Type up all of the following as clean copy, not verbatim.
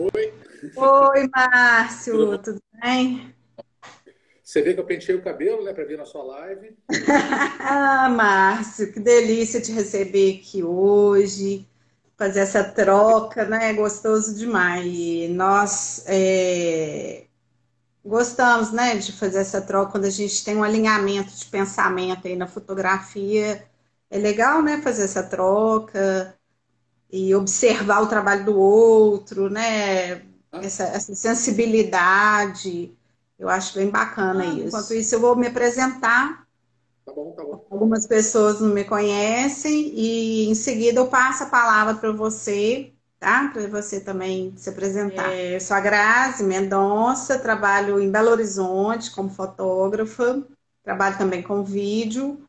Oi, Oi, tudo Márcio, bom? tudo bem? Você vê que eu pentei o cabelo, né, para vir na sua live. Ah, Márcio, que delícia te receber aqui hoje, fazer essa troca, né? Gostoso demais. E nós gostamos, né, de fazer essa troca quando a gente tem um alinhamento de pensamento aí na fotografia. É legal, né, fazer essa troca e observar o trabalho do outro, né? Ah, Essa sensibilidade. Eu acho bem bacana isso. Enquanto isso, eu vou me apresentar. tá bom, tá bom. Algumas pessoas não me conhecem e em seguida eu passo a palavra para você, tá? Para você também se apresentar. Eu sou a Grazi Mendonça, trabalho em Belo Horizonte como fotógrafa, trabalho também com vídeo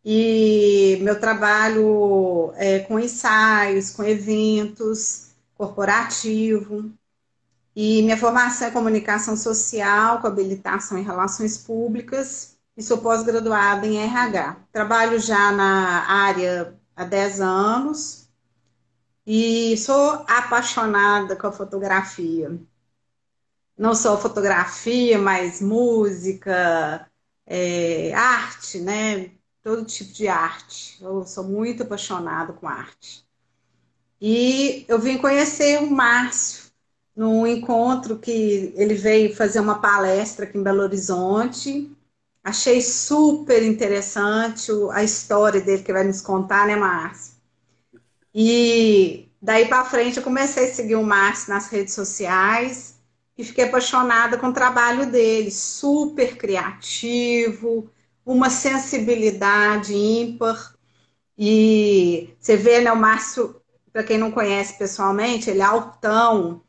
e meu trabalho é com ensaios, com eventos corporativo. E minha formação é comunicação social, com habilitação em relações públicas, e sou pós-graduada em RH. Trabalho já na área há 10 anos e sou apaixonada com a fotografia. Não só fotografia, mas música, arte, né? Todo tipo de arte. Eu sou muito apaixonada com arte. E eu vim conhecer o Márcio num encontro que ele veio fazer uma palestra aqui em Belo Horizonte. Achei super interessante a história dele que vai nos contar, né, Márcio? E daí para frente eu comecei a seguir o Márcio nas redes sociais e fiquei apaixonada com o trabalho dele, super criativo, uma sensibilidade ímpar. E você vê, né, o Márcio, para quem não conhece pessoalmente, ele é altão.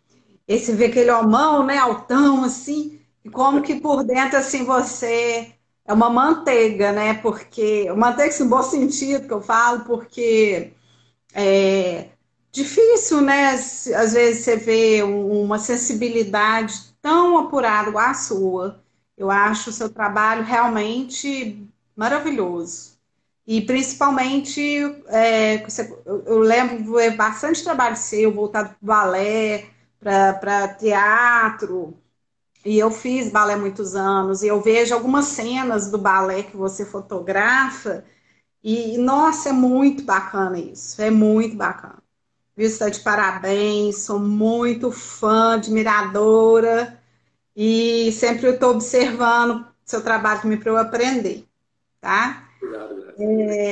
E aí você vê aquele homão, né, altão, assim, e como que por dentro, assim, você é uma manteiga, né? Porque, manteiga, assim, no bom sentido que eu falo, porque é difícil, né? Às vezes você vê uma sensibilidade tão apurada igual a sua. Eu acho o seu trabalho realmente maravilhoso. E principalmente, eu lembro de ver bastante trabalho seu voltado para balé, para teatro, e eu fiz balé muitos anos, e eu vejo algumas cenas do balé que você fotografa, e nossa, é muito bacana isso, é muito bacana. Viu, está de parabéns, sou muito fã, admiradora, e sempre eu estou observando seu trabalho para eu aprender, tá? Obrigado, Grazi.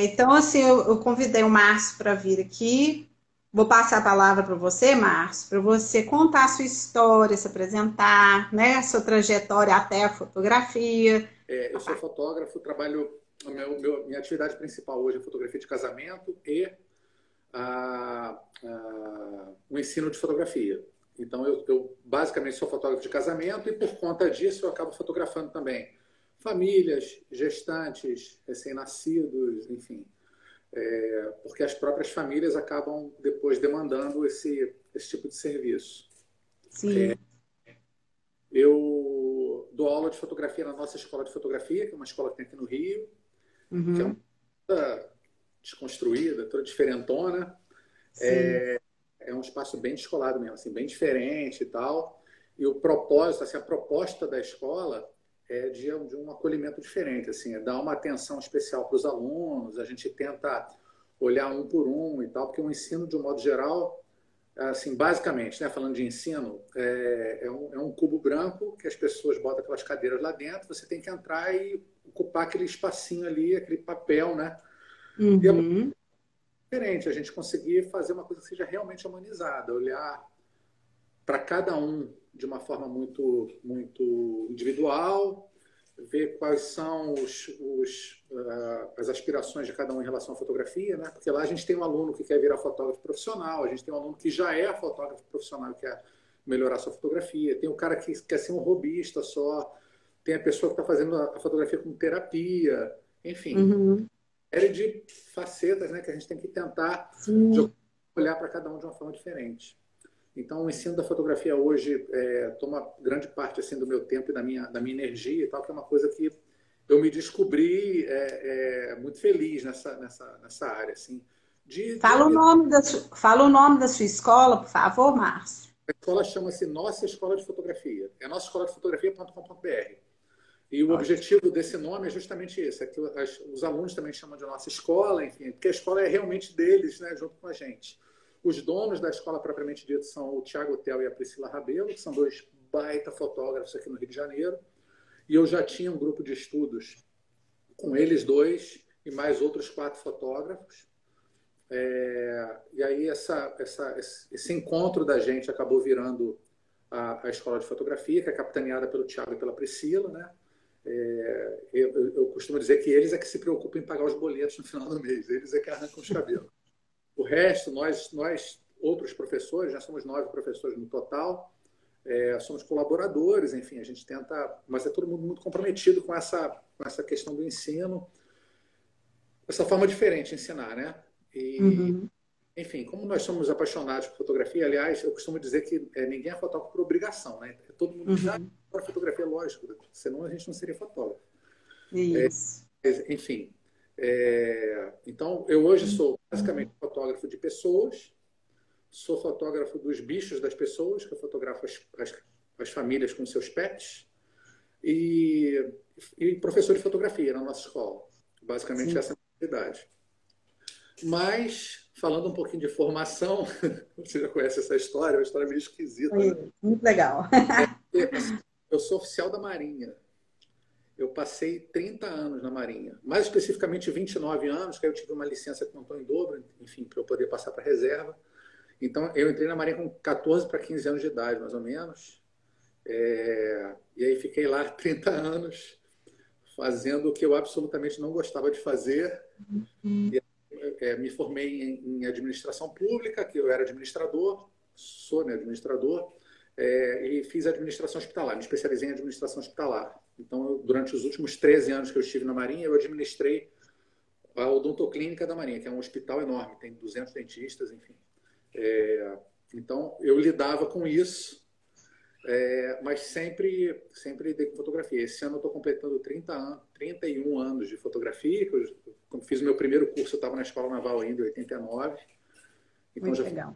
Então, assim, eu convidei o Márcio para vir aqui. Vou passar a palavra para você, Márcio, para você contar a sua história, se apresentar, né? A sua trajetória até a fotografia. Eu sou fotógrafo, trabalho. Minha atividade principal hoje é fotografia de casamento e o ensino de fotografia. Então, eu basicamente sou fotógrafo de casamento e, por conta disso, eu acabo fotografando também famílias, gestantes, recém-nascidos, enfim. Porque as próprias famílias acabam depois demandando esse tipo de serviço. Sim. Eu dou aula de fotografia na nossa escola de fotografia, que é uma escola que tem aqui no Rio, que é uma Uhum. toda desconstruída, toda diferentona. Sim. É um espaço bem descolado mesmo, assim, bem diferente e tal. E o propósito, assim, a proposta da escola é de um acolhimento diferente, assim, é dar uma atenção especial para os alunos. A gente tenta olhar um por um e tal, porque o ensino, de um modo geral, assim, basicamente, né, falando de ensino, é um cubo branco que as pessoas botam aquelas cadeiras lá dentro, você tem que entrar e ocupar aquele espacinho ali, aquele papel, né? E é muito Uhum. diferente a gente conseguir fazer uma coisa que seja realmente humanizada, olhar para cada um de uma forma muito individual, ver quais são as aspirações de cada um em relação à fotografia, né? Porque lá a gente tem um aluno que quer virar fotógrafo profissional, a gente tem um aluno que já é fotógrafo profissional e quer melhorar sua fotografia, tem o cara que quer ser um hobbyista só, tem a pessoa que está fazendo a fotografia como terapia, enfim, Uhum. série de facetas, né, que a gente tem que tentar Sim. olhar para cada um de uma forma diferente. Então, o ensino da fotografia hoje toma grande parte assim do meu tempo e da minha energia e tal, que é uma coisa que eu me descobri muito feliz nessa área, assim, de Fala o me nome fala o nome da sua escola, por favor, Márcio. A escola chama-se Nossa Escola de Fotografia. É nossaescoladefotografia.com.br. E o objetivo desse nome é justamente esse, é que os alunos também chamam de nossa escola, enfim, porque a escola é realmente deles, né, junto com a gente. Os donos da escola propriamente dita são o Thiago Tel e a Priscila Rabelo, que são dois baita fotógrafos aqui no Rio de Janeiro. E eu já tinha um grupo de estudos com eles dois e mais outros 4 fotógrafos. E aí esse encontro da gente acabou virando a escola de fotografia, que é capitaneada pelo Thiago e pela Priscila, né? Eu costumo dizer que eles é que se preocupam em pagar os boletos no final do mês, eles é que arrancam os cabelos. O resto, nós outros professores, já somos 9 professores no total, somos colaboradores, enfim, a gente tenta, mas é todo mundo muito comprometido com essa questão do ensino, essa forma diferente de ensinar, né? Enfim, como nós somos apaixonados por fotografia, aliás, eu costumo dizer que ninguém é fotógrafo por obrigação, né? Todo mundo já para fotografia, lógico, senão a gente não seria fotógrafo. Isso. Enfim, então eu hoje sou basicamente fotógrafo de pessoas, sou fotógrafo dos bichos das pessoas, que eu fotografo as famílias com seus pets, e professor de fotografia na nossa escola. Basicamente, essa é a minha atividade. Mas, falando um pouquinho de formação, você já conhece essa história, é uma história meio esquisita. Né? Muito legal. Eu sou oficial da Marinha. Eu passei 30 anos na Marinha. Mais especificamente 29 anos, que aí eu tive uma licença que montou em dobro, enfim, para eu poder passar para a reserva. Então, eu entrei na Marinha com 14 para 15 anos de idade, mais ou menos. E aí fiquei lá 30 anos, fazendo o que eu absolutamente não gostava de fazer. Me formei em administração pública, que eu era administrador, sou, né, administrador, e fiz administração hospitalar, me especializei em administração hospitalar. Então, durante os últimos 13 anos que eu estive na Marinha, eu administrei a odontoclínica da Marinha, que é um hospital enorme, tem 200 dentistas, enfim. Então, eu lidava com isso, mas sempre lidei com fotografia. Esse ano eu estou completando 31 anos de fotografia, que quando fiz o meu primeiro curso, eu estava na Escola Naval ainda, em 89. Então, muito legal.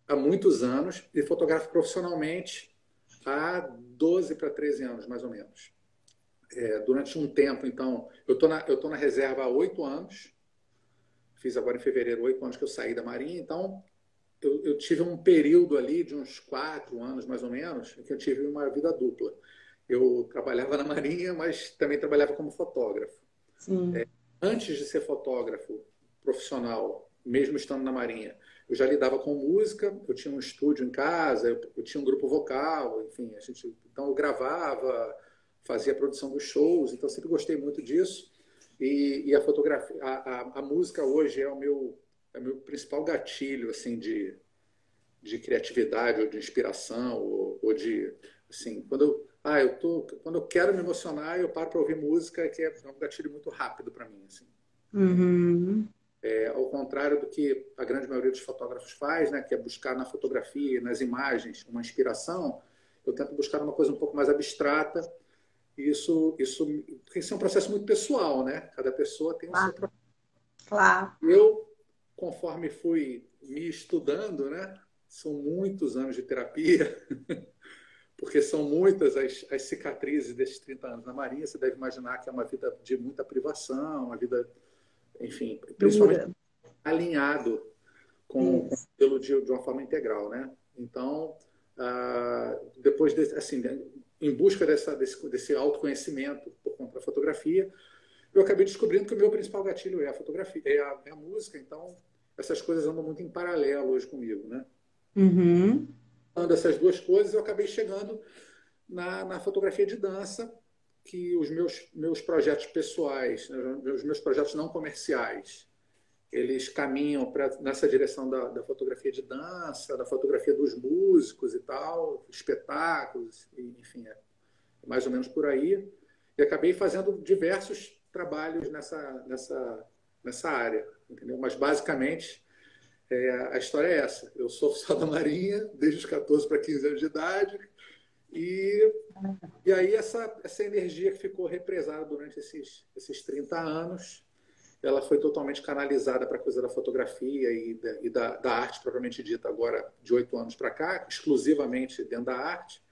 Há muitos anos, e fotografo profissionalmente há 12 para 13 anos, mais ou menos. Durante um tempo, então, eu tô na reserva há 8 anos, fiz agora em fevereiro 8 anos que eu saí da Marinha, então eu tive um período ali de uns 4 anos, mais ou menos, em que eu tive uma vida dupla. Eu trabalhava na Marinha, mas também trabalhava como fotógrafo. Antes de ser fotógrafo profissional, mesmo estando na Marinha, eu já lidava com música, eu tinha um estúdio em casa, eu tinha um grupo vocal, enfim, então eu gravava, fazia a produção dos shows, então sempre gostei muito disso. E a fotografia, a música hoje é o meu principal gatilho, assim, de criatividade ou de inspiração ou de, assim, quando eu quero me emocionar, eu paro para ouvir música, que é um gatilho muito rápido para mim, assim. Ao contrário do que a grande maioria dos fotógrafos faz, né, que é buscar na fotografia, nas imagens, uma inspiração, eu tento buscar uma coisa um pouco mais abstrata. Isso é um processo muito pessoal, né? Cada pessoa tem o seu processo. Claro. Eu, conforme fui me estudando, né? São muitos anos de terapia, porque são muitas as cicatrizes desses 30 anos na Marinha. Você deve imaginar que é uma vida de muita privação, uma vida, enfim, principalmente alinhado com o modelo de uma forma integral, né? Então, depois assim, em busca desse autoconhecimento por conta da fotografia, eu acabei descobrindo que o meu principal gatilho é a fotografia, é a música. Então, essas coisas andam muito em paralelo hoje comigo, né? Falando dessas duas coisas, eu acabei chegando na fotografia de dança, que os meus projetos pessoais, os meus projetos não comerciais, eles caminham nessa direção da fotografia de dança, da fotografia dos músicos e tal, espetáculos, enfim, mais ou menos por aí. E acabei fazendo diversos trabalhos nessa área, entendeu? Mas, basicamente, a história é essa. Eu sou oficial da Marinha desde os 14 para 15 anos de idade e aí essa energia que ficou represada durante esses 30 anos, ela foi totalmente canalizada para a coisa da fotografia da arte propriamente dita agora de 8 anos para cá, exclusivamente dentro da arte.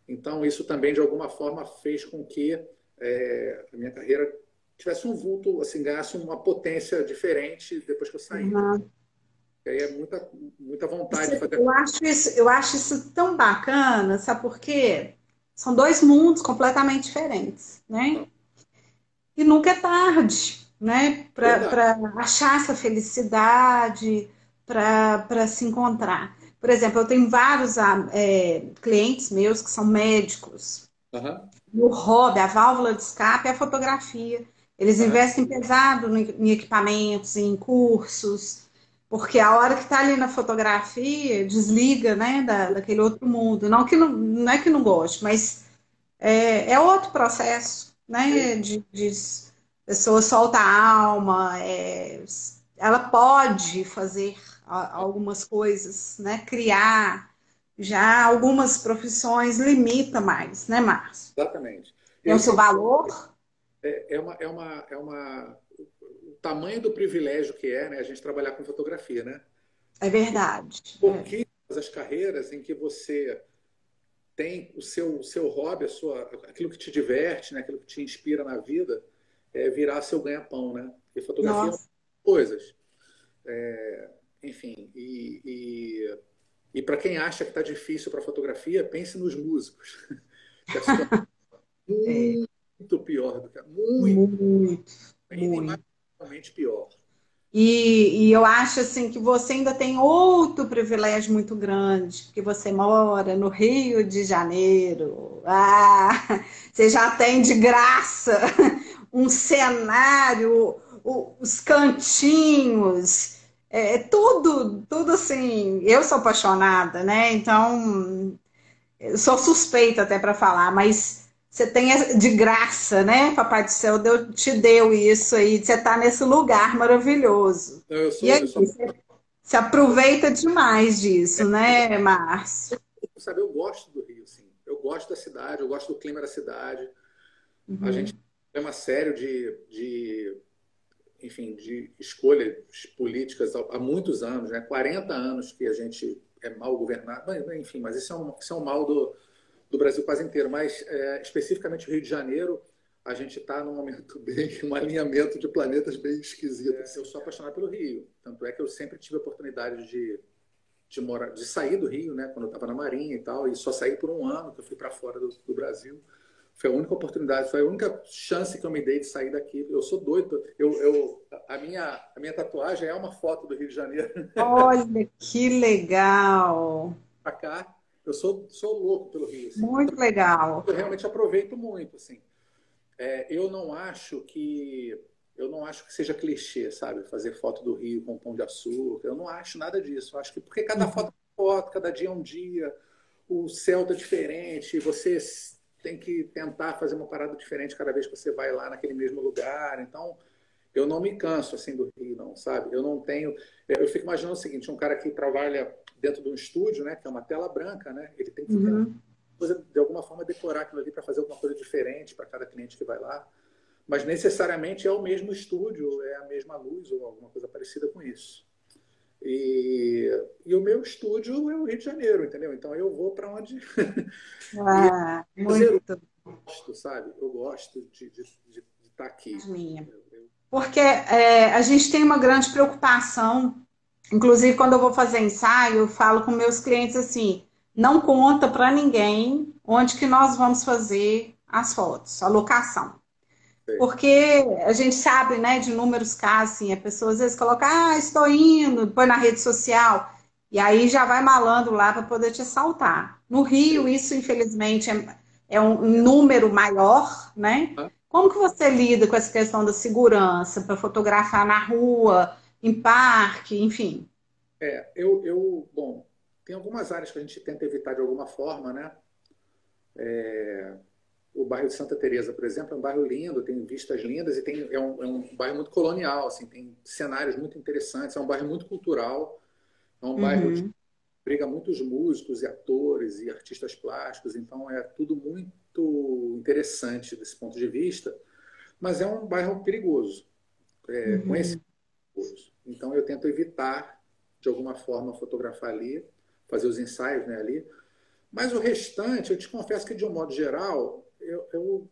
Então, isso também, de alguma forma, fez com que a minha carreira tivesse um vulto, assim, ganhasse uma potência diferente depois que eu saí. Uhum. E aí é muita vontade de fazer. Eu acho isso tão bacana, sabe por quê? São dois mundos completamente diferentes, né? E nunca é tarde, né? Verdade. Para achar essa felicidade, para se encontrar. Por exemplo, eu tenho vários clientes meus que são médicos. Aham, E o hobby, a válvula de escape é a fotografia. Eles aham. investem pesado em equipamentos, em cursos, porque a hora que está ali na fotografia, desliga, né, daquele outro mundo. Não é que não goste, mas é outro processo, né, de pessoa solta a alma, ela pode fazer algumas coisas, né, criar. Já algumas profissões limita mais, né, Márcio? Exatamente. E Tem aí o seu você valor, o tamanho do privilégio que é, né, a gente trabalhar com fotografia, né? é verdade. Pouquíssimas as carreiras em que você tem o seu hobby, aquilo que te diverte, né, aquilo que te inspira na vida, virar seu ganha-pão, né? E fotografia é uma Nossa. das coisas. Enfim, e para quem acha que está difícil para fotografia, pense nos músicos, que a situação É, é muito pior do que muito, muito, muito. inimaginavelmente pior. E eu acho assim que você ainda tem outro privilégio muito grande, porque você mora no Rio de Janeiro. Ah, você já tem de graça um cenário, os cantinhos, tudo assim. Eu sou apaixonada, né? Então eu sou suspeita até para falar, mas você tem de graça, né? Papai do céu te deu isso aí, você está nesse lugar maravilhoso. Então, eu E sou, aí, eu sou, você aproveita demais disso, né, Márcio? sabe, eu gosto do Rio, sim. Eu gosto da cidade, eu gosto do clima da cidade. A gente Uhum. tem uma série enfim, de escolhas políticas há muitos anos, né? 40 anos que a gente é mal governado, enfim, mas isso é um mal do Brasil quase inteiro. Mas, especificamente o Rio de Janeiro, a gente está num momento bem, um alinhamento de planetas bem esquisito. Eu sou apaixonado pelo Rio, tanto é que eu sempre tive a oportunidade de sair do Rio, né, quando eu estava na Marinha e tal, e só saí por um ano, que eu fui para fora do Brasil. Foi a única oportunidade, foi a única chance que eu me dei de sair daqui. Eu sou doido. A minha tatuagem é uma foto do Rio de Janeiro Olha que legal, para cá. Eu sou louco pelo Rio, assim. Então, muito legal. eu realmente aproveito muito, assim. Eu não acho que seja clichê, sabe? Fazer foto do Rio com pão de açúcar. Eu não acho nada disso. Eu acho que porque cada foto é uma foto, cada dia é um dia, o céu tá diferente, você tem que tentar fazer uma parada diferente cada vez que você vai lá naquele mesmo lugar. Então, eu não me canso assim do Rio, não, sabe? Eu não tenho. Eu fico imaginando o seguinte: um cara que trabalha dentro de um estúdio, né, que é uma tela branca, né? Ele tem que tentar Uhum. de alguma forma decorar aquilo ali para fazer alguma coisa diferente para cada cliente que vai lá, mas necessariamente é o mesmo estúdio, é a mesma luz ou alguma coisa parecida com isso. E o meu estúdio é o Rio de Janeiro, entendeu? Então eu vou para onde. E é Ah, prazer, muito eu gosto, sabe? Eu gosto de estar aqui. minha. Porque a gente tem uma grande preocupação. Inclusive, quando eu vou fazer ensaio, eu falo com meus clientes assim: não conta para ninguém onde que nós vamos fazer as fotos, a locação. Porque a gente sabe, né, de inúmeros casos, assim, a pessoa às vezes coloca, estou indo, põe na rede social, e aí já vai malandro lá para poder te assaltar. No Rio, isso, infelizmente, é um número maior, né? Como que você lida com essa questão da segurança para fotografar na rua, em parque, enfim? Bom, tem algumas áreas que a gente tenta evitar de alguma forma, né? O bairro de Santa Teresa, por exemplo, é um bairro lindo, tem vistas lindas e é um bairro muito colonial, assim, tem cenários muito interessantes, é um bairro muito cultural, é um bairro que Uhum. abriga muitos músicos e atores e artistas plásticos, então é tudo muito interessante desse ponto de vista, mas é um bairro perigoso. conhecimento. Então, eu tento evitar, de alguma forma, fotografar ali, fazer os ensaios, né, ali. Mas o restante, eu te confesso que, de um modo geral, eu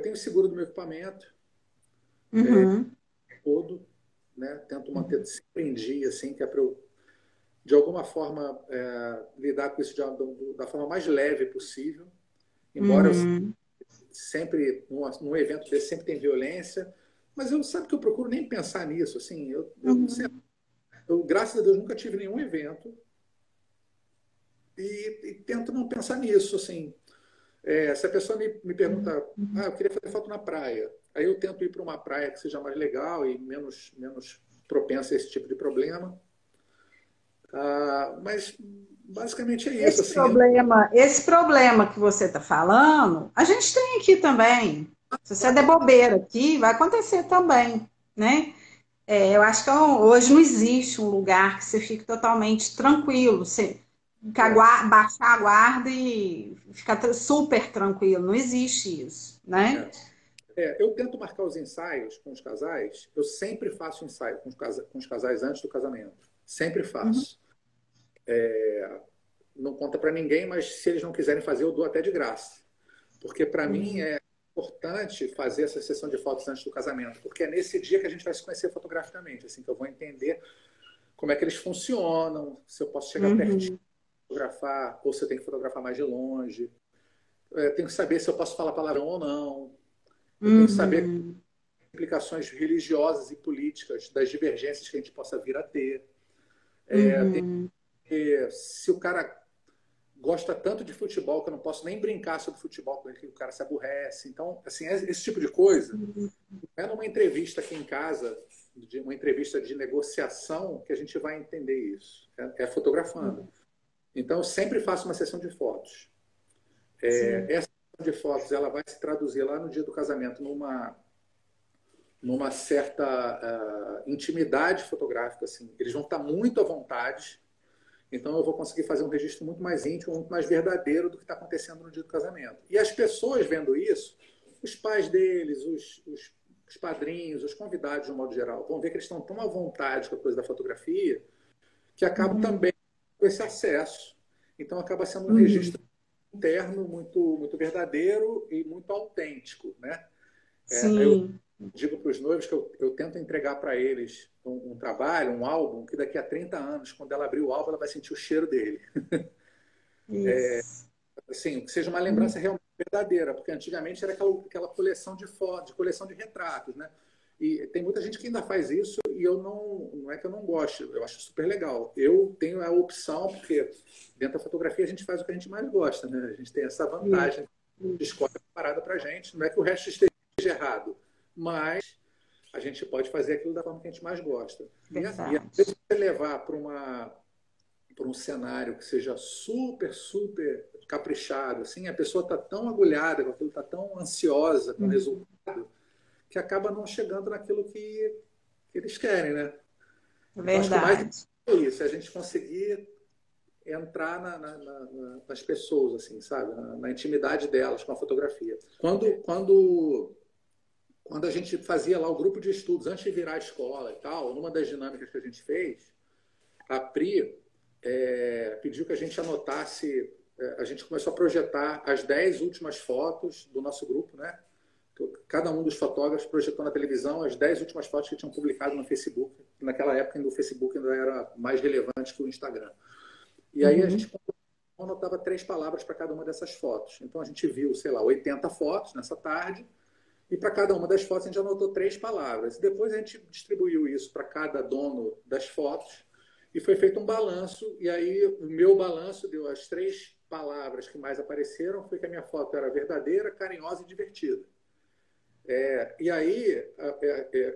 tenho seguro do meu equipamento todo, né? Tento manter sempre em dia, assim, que é para eu, de alguma forma, lidar com isso da forma mais leve possível. Embora eu sempre, num evento desse, sempre tem violência, mas eu sabe que eu procuro nem pensar nisso, assim, graças a Deus, nunca tive nenhum evento e tento não pensar nisso, assim. Se a pessoa me pergunta, eu queria fazer foto na praia, aí eu tento ir para uma praia que seja mais legal e menos propensa a esse tipo de problema. Mas basicamente é isso. Esse problema que você está falando, a gente tem aqui também. Se você der bobeira aqui, vai acontecer também, né? Eu acho que hoje não existe um lugar que você fique totalmente tranquilo, você baixar a guarda e ficar super tranquilo. Não existe isso, né? Eu tento marcar os ensaios com os casais. Eu sempre faço ensaio com os casais antes do casamento. Sempre faço. Não conta para ninguém, mas se eles não quiserem fazer, eu dou até de graça. Porque para mim é importante fazer essa sessão de fotos antes do casamento, porque é nesse dia que a gente vai se conhecer fotograficamente, assim, que eu vou entender como é que eles funcionam, se eu posso chegar pertinho, fotografar, ou se eu tenho que fotografar mais de longe. Tenho que saber se eu posso falar palavrão ou não. Eu tenho que saber implicações religiosas e políticas das divergências que a gente possa vir a ter. Se o cara gosta tanto de futebol que eu não posso nem brincar sobre futebol com ele, que o cara se aborrece. Então, assim, esse tipo de coisa não é numa entrevista aqui em casa, uma entrevista de negociação, que a gente vai entender isso. É fotografando. Então, eu sempre faço uma sessão de fotos. Essa sessão de fotos ela vai se traduzir lá no dia do casamento numa certa intimidade fotográfica. Assim. Eles vão estar muito à vontade. Então, eu vou conseguir fazer um registro muito mais íntimo, muito mais verdadeiro do que está acontecendo no dia do casamento. E as pessoas vendo isso, os pais deles, os padrinhos, os convidados, de um modo geral, vão ver que eles estão tão à vontade com a coisa da fotografia que acabam também com esse acesso. Então, acaba sendo um registro interno muito, muito verdadeiro e muito autêntico, né? Eu digo para os noivos que eu tento entregar para eles um trabalho, um álbum, que daqui a 30 anos, quando ela abrir o álbum, ela vai sentir o cheiro dele. Assim, que seja uma lembrança realmente verdadeira, porque antigamente era aquela coleção de fotos, coleção de retratos, né? E tem muita gente que ainda faz isso e não é que eu não gosto, eu acho super legal. Eu tenho a opção, porque dentro da fotografia a gente faz o que a gente mais gosta, né? A gente tem essa vantagem, de escolhe uma parada pra gente, não é que o resto esteja errado, mas a gente pode fazer aquilo da forma que a gente mais gosta. E às vezes você levar para um cenário que seja super, super caprichado, assim, a pessoa está tão agulhada com aquilo, está tão ansiosa com o resultado, que acaba não chegando naquilo que eles querem, né? Então, acho que o mais difícil é isso, é a gente conseguir entrar nas pessoas, assim, sabe? Na intimidade delas com a fotografia. Quando a gente fazia lá o grupo de estudos, antes de virar a escola e tal, numa das dinâmicas que a gente fez, a Pri pediu que a gente anotasse, a gente começou a projetar as 10 últimas fotos do nosso grupo, né? Cada um dos fotógrafos projetou na televisão as 10 últimas fotos que tinham publicado no Facebook. Naquela época, o Facebook ainda era mais relevante que o Instagram. E aí a gente anotava 3 palavras para cada uma dessas fotos. Então a gente viu, sei lá, 80 fotos nessa tarde, e para cada uma das fotos a gente anotou 3 palavras. E depois a gente distribuiu isso para cada dono das fotos e foi feito um balanço. E aí o meu balanço deu as 3 palavras que mais apareceram, foi que a minha foto era verdadeira, carinhosa e divertida. E aí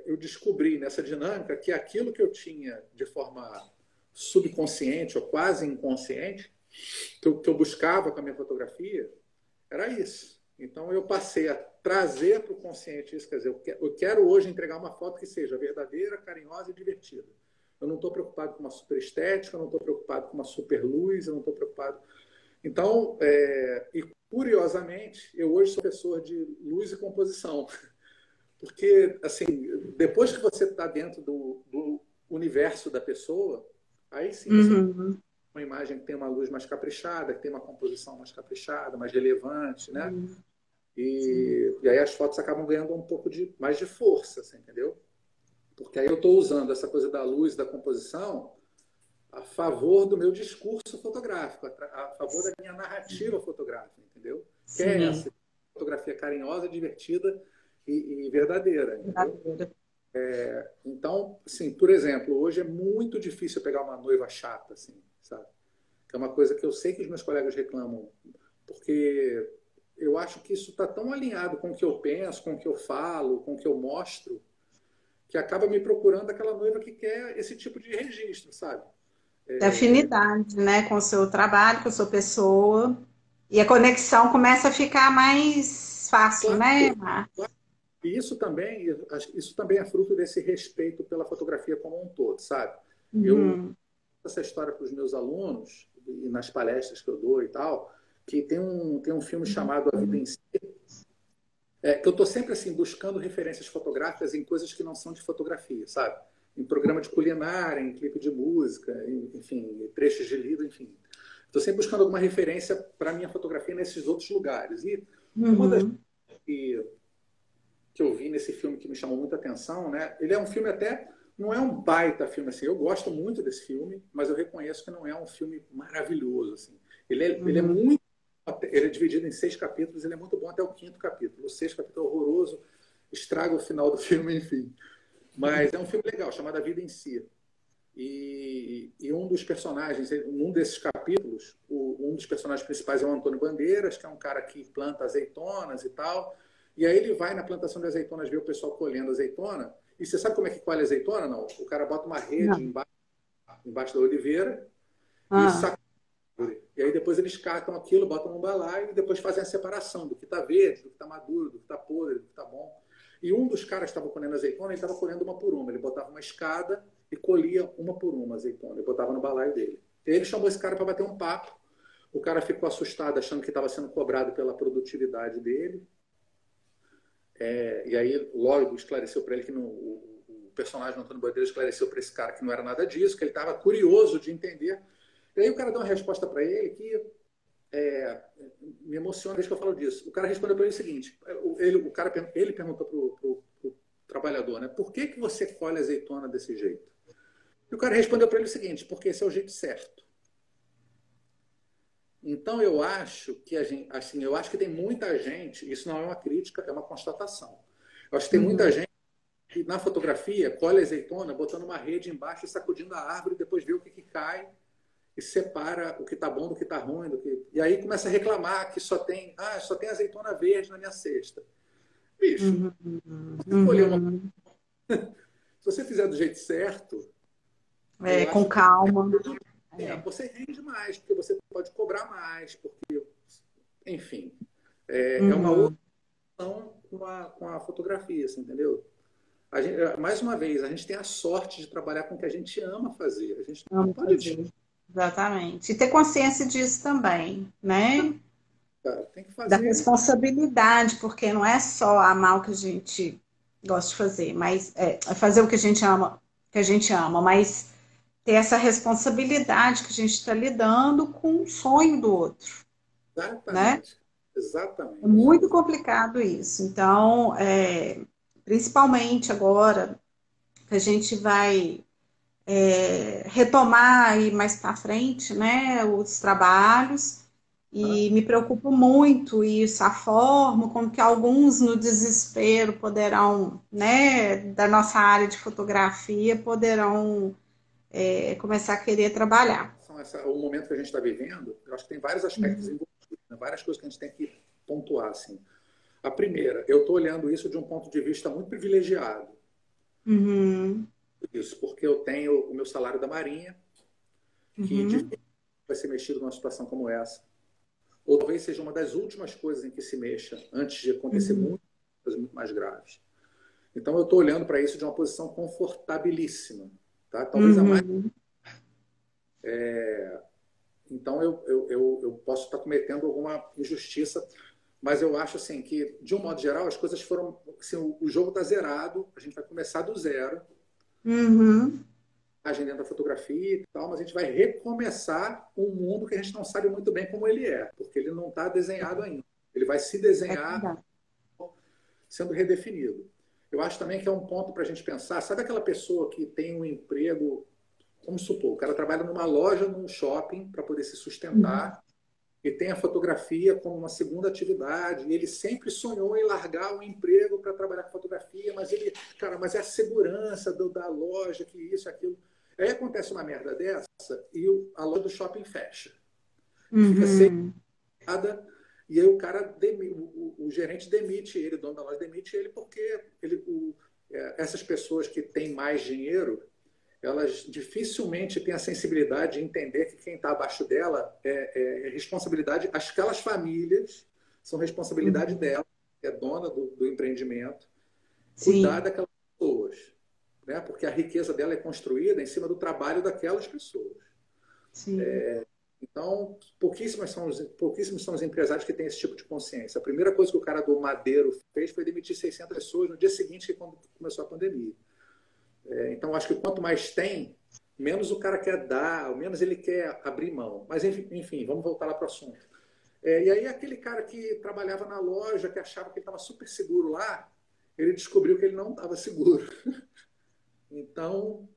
eu descobri nessa dinâmica que aquilo que eu tinha de forma subconsciente ou quase inconsciente, que eu buscava com a minha fotografia, era isso. Então eu passei a trazer para o consciente isso, quer dizer, eu quero hoje entregar uma foto que seja verdadeira, carinhosa e divertida. Eu não estou preocupado com uma super estética, eu não estou preocupado com uma super luz, eu não estou preocupado... Então, e curiosamente, eu hoje sou professor de luz e composição, Porque, assim, depois que você está dentro do universo da pessoa, aí sim você tem Uhum. uma imagem que tem uma luz mais caprichada, que tem uma composição mais caprichada, mais relevante, né? Sim. E aí as fotos acabam ganhando um pouco mais de força, assim, entendeu? Porque aí eu estou usando essa coisa da luz, da composição, a favor do meu discurso fotográfico, a favor da minha narrativa fotográfica, entendeu? Que é Sim. essa fotografia carinhosa, divertida e verdadeira, entendeu? Verdadeira. Então, assim, por exemplo, hoje é muito difícil eu pegar uma noiva chata, assim, sabe? Que é uma coisa que eu sei que os meus colegas reclamam, porque eu acho que isso está tão alinhado com o que eu penso, com o que eu falo, com o que eu mostro, que acaba me procurando aquela noiva que quer esse tipo de registro, sabe? De afinidade, né, com o seu trabalho, com a sua pessoa. E a conexão começa a ficar mais fácil, Claro, né? e isso também é fruto desse respeito pela fotografia como um todo, sabe? Eu Uhum. essa história para os meus alunos e nas palestras que eu dou e tal, que tem um filme chamado A Vida em Si, que eu estou sempre assim buscando referências fotográficas em coisas que não são de fotografia, sabe? Em programa de culinária, em clipe de música, enfim, em trechos de livro, enfim. Estou sempre buscando alguma referência para a minha fotografia nesses outros lugares. E uma das Uhum. que, que eu vi nesse filme que me chamou muita atenção, né? Ele é um filme até não é um baita filme assim. Eu gosto muito desse filme, mas eu reconheço que não é um filme maravilhoso assim. Ele é Uhum. muito ele é dividido em 6 capítulos, ele é muito bom até o quinto capítulo. O sexto capítulo é horroroso, estraga o final do filme, enfim. Mas é um filme legal, chamado A Vida em Si. E um dos personagens, num desses capítulos, um dos personagens principais é o Antônio Bandeiras, que é um cara que planta azeitonas e tal. E aí ele vai na plantação de azeitonas ver o pessoal colhendo azeitona. E você sabe como é que colhe azeitona? Não. O cara bota uma rede Não. embaixo da oliveira e Ah, saca. E aí depois eles catam aquilo, botam num balaio e depois fazem a separação do que está verde, do que está maduro, do que está podre, do que está bom. E um dos caras que estava colhendo azeitona, ele estava colhendo uma por uma. Ele botava uma escada e colhia uma por uma azeitona. Ele botava no balaio dele. E aí ele chamou esse cara para bater um papo. O cara ficou assustado, achando que estava sendo cobrado pela produtividade dele. E aí logo esclareceu para ele que o personagem do Antônio Bandeira esclareceu para esse cara que não era nada disso, que ele estava curioso de entender. E aí o cara deu uma resposta para ele que me emociona desde que eu falo disso. O cara respondeu para ele o seguinte: ele perguntou para o trabalhador, né? Por que você colhe azeitona desse jeito? E o cara respondeu para ele o seguinte: porque esse é o jeito certo. Então eu acho que assim, eu acho que tem muita gente. Isso não é uma crítica, é uma constatação. Eu acho que tem muita uhum. gente que na fotografia colhe azeitona, botando uma rede embaixo e sacudindo a árvore, depois vê o que cai e separa o que está bom do que está ruim. E aí começa a reclamar que só tem azeitona verde na minha cesta. Bicho, Uhum. se colher Uhum. se você fizer do jeito certo, É, eu com acho que calma. É. você rende mais, porque você pode cobrar mais, porque, enfim, é uma outra Uhum. opção com a fotografia, assim, entendeu? Mais uma vez, a gente tem a sorte de trabalhar com o que a gente ama fazer. A gente não Vamos pode fazer. Exatamente. E ter consciência disso também, né? cara, tem que Da fazer. responsabilidade, porque não é só amar o que a gente gosta de fazer, mas é fazer o que a gente ama, mas ter essa responsabilidade que a gente está lidando com o sonho do outro, né? Exatamente. É Exatamente. muito complicado isso. Então, principalmente agora que a gente vai retomar aí mais para frente, né, os trabalhos, e me preocupa muito isso, a forma como que alguns no desespero poderão, né, da nossa área de fotografia, poderão começar a querer trabalhar. O momento que a gente está vivendo, eu acho que tem vários aspectos envolvidos, né? Várias coisas que a gente tem que pontuar. Assim. A primeira, eu estou olhando isso de um ponto de vista muito privilegiado. Uhum, Isso, porque eu tenho o meu salário da Marinha, que uhum, dificilmente vai ser mexido numa situação como essa. Ou talvez seja uma das últimas coisas em que se mexa, antes de acontecer uhum, muitas coisas muito mais graves. Então, eu estou olhando para isso de uma posição confortabilíssima. Tá? Talvez a mais. uhum, Então, eu posso estar cometendo alguma injustiça, mas eu acho assim que, de um modo geral, as coisas foram. Assim, o jogo está zerado, a gente vai começar do zero, Uhum. a agenda dentro da fotografia e tal, mas a gente vai recomeçar um mundo que a gente não sabe muito bem como ele é, porque ele não está desenhado ainda. Ele vai se É desenhar verdade. sendo redefinido. Eu acho também que é um ponto para a gente pensar. Sabe aquela pessoa que tem um emprego, vamos supor, o cara trabalha numa loja, num shopping, para poder se Uhum. sustentar, e tem a fotografia como uma segunda atividade, e ele sempre sonhou em largar o emprego para trabalhar com fotografia, mas ele, cara, mas é a segurança da loja, que isso, aquilo. Aí acontece uma merda dessa e a loja do shopping fecha. Fica sem Uhum. nada, e aí o cara, o gerente demite ele, o dono da loja demite ele, porque essas pessoas que têm mais dinheiro, elas dificilmente têm a sensibilidade de entender que quem está abaixo dela é responsabilidade, aquelas famílias são responsabilidade Uhum. dela, que é dona do empreendimento, cuidar Sim, daquelas pessoas, né? Porque a riqueza dela é construída em cima do trabalho daquelas pessoas. sim. Então, pouquíssimos são os empresários que têm esse tipo de consciência. A primeira coisa que o cara do Madeiro fez foi demitir 600 pessoas no dia seguinte, quando começou a pandemia. Então, acho que quanto mais tem, menos o cara quer dar, menos ele quer abrir mão. Mas, enfim, vamos voltar lá para o assunto. E aí, aquele cara que trabalhava na loja, que achava que ele estava super seguro lá, ele descobriu que ele não estava seguro. Então,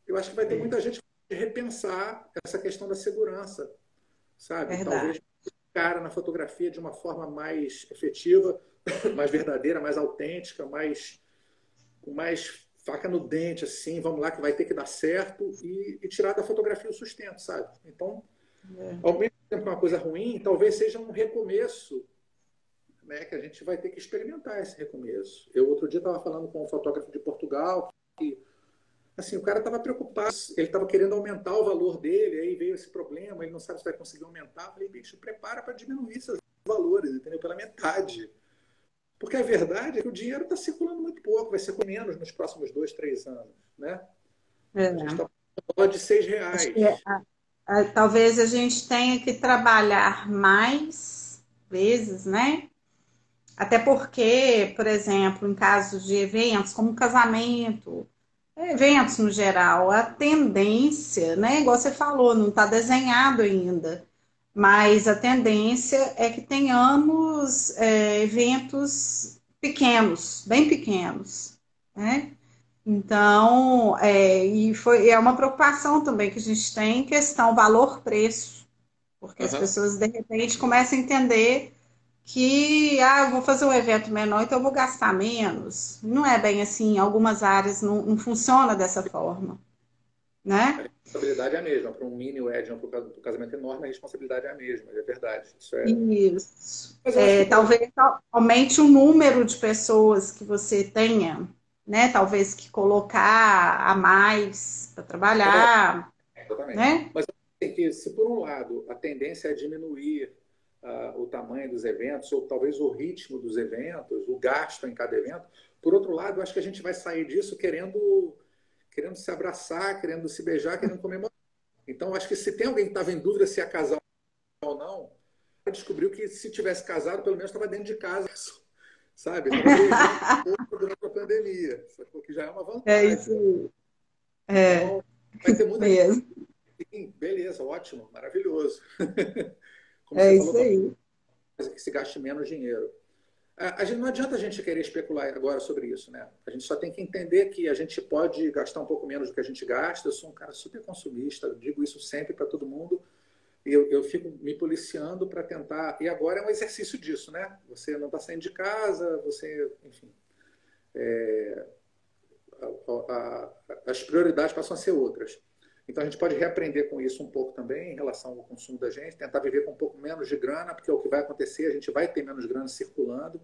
eu acho que vai ter É muita gente que vai repensar essa questão da segurança, sabe? Talvez verdade. cara na fotografia de uma forma mais efetiva, mais verdadeira, mais autêntica, com mais faca no dente, assim, vamos lá que vai ter que dar certo e tirar da fotografia o sustento, sabe? Então, É. ao mesmo tempo que é uma coisa ruim, talvez seja um recomeço, né, que a gente vai ter que experimentar esse recomeço. Eu outro dia estava falando com um fotógrafo de Portugal que assim, o cara estava preocupado, ele estava querendo aumentar o valor dele, aí veio esse problema, ele não sabe se vai conseguir aumentar. Eu falei, bicho, prepara para diminuir seus valores, entendeu? Pela metade. Porque a verdade é que o dinheiro está circulando muito pouco, vai ser com menos nos próximos 2, 3 anos, né? A gente É. está falando de seis Acho que reais. talvez a gente tenha que trabalhar mais vezes, né? Até porque, por exemplo, em casos de eventos como casamento, eventos no geral, a tendência, né? Igual você falou, não está desenhado ainda, mas a tendência é que tenhamos eventos pequenos, bem pequenos, né? Então, é uma preocupação também que a gente tem em questão valor-preço, porque as Uhum. pessoas de repente começam a entender que eu vou fazer um evento menor, então eu vou gastar menos. Não é bem assim, em algumas áreas não funciona dessa forma, A né? responsabilidade é a mesma. Para um mini wedding, para um casamento enorme, a responsabilidade é a mesma, é verdade. Isso é. Isso. Mas eu acho que, por exemplo, Talvez aumente o número de pessoas que você tenha, né? Talvez que colocar a mais para trabalhar, exatamente. né? Mas tem que, se por um lado a tendência é diminuir o tamanho dos eventos, ou talvez o ritmo dos eventos, o gasto em cada evento, por outro lado, eu acho que a gente vai sair disso querendo se abraçar, querendo se beijar, querendo comemorar. Então, acho que se tem alguém que estava em dúvida se ia casar ou não, descobriu que se tivesse casado, pelo menos estava dentro de casa, sabe? Estava beijando durante a pandemia, sacou? Que já é uma É vantagem. isso aí. É, Então, vai ter muita gente. mesmo. Sim, beleza, ótimo, maravilhoso. Como É você falou, isso aí. que se gaste menos dinheiro. Não adianta a gente querer especular agora sobre isso, né? A gente só tem que entender que a gente pode gastar um pouco menos do que a gente gasta. Eu sou um cara super consumista, eu digo isso sempre para todo mundo. E eu fico me policiando para tentar. E agora é um exercício disso, né? Você não está saindo de casa, você, enfim, as prioridades passam a ser outras. Então a gente pode reaprender com isso um pouco também em relação ao consumo da gente, tentar viver com um pouco menos de grana, porque é o que vai acontecer, a gente vai ter menos grana circulando,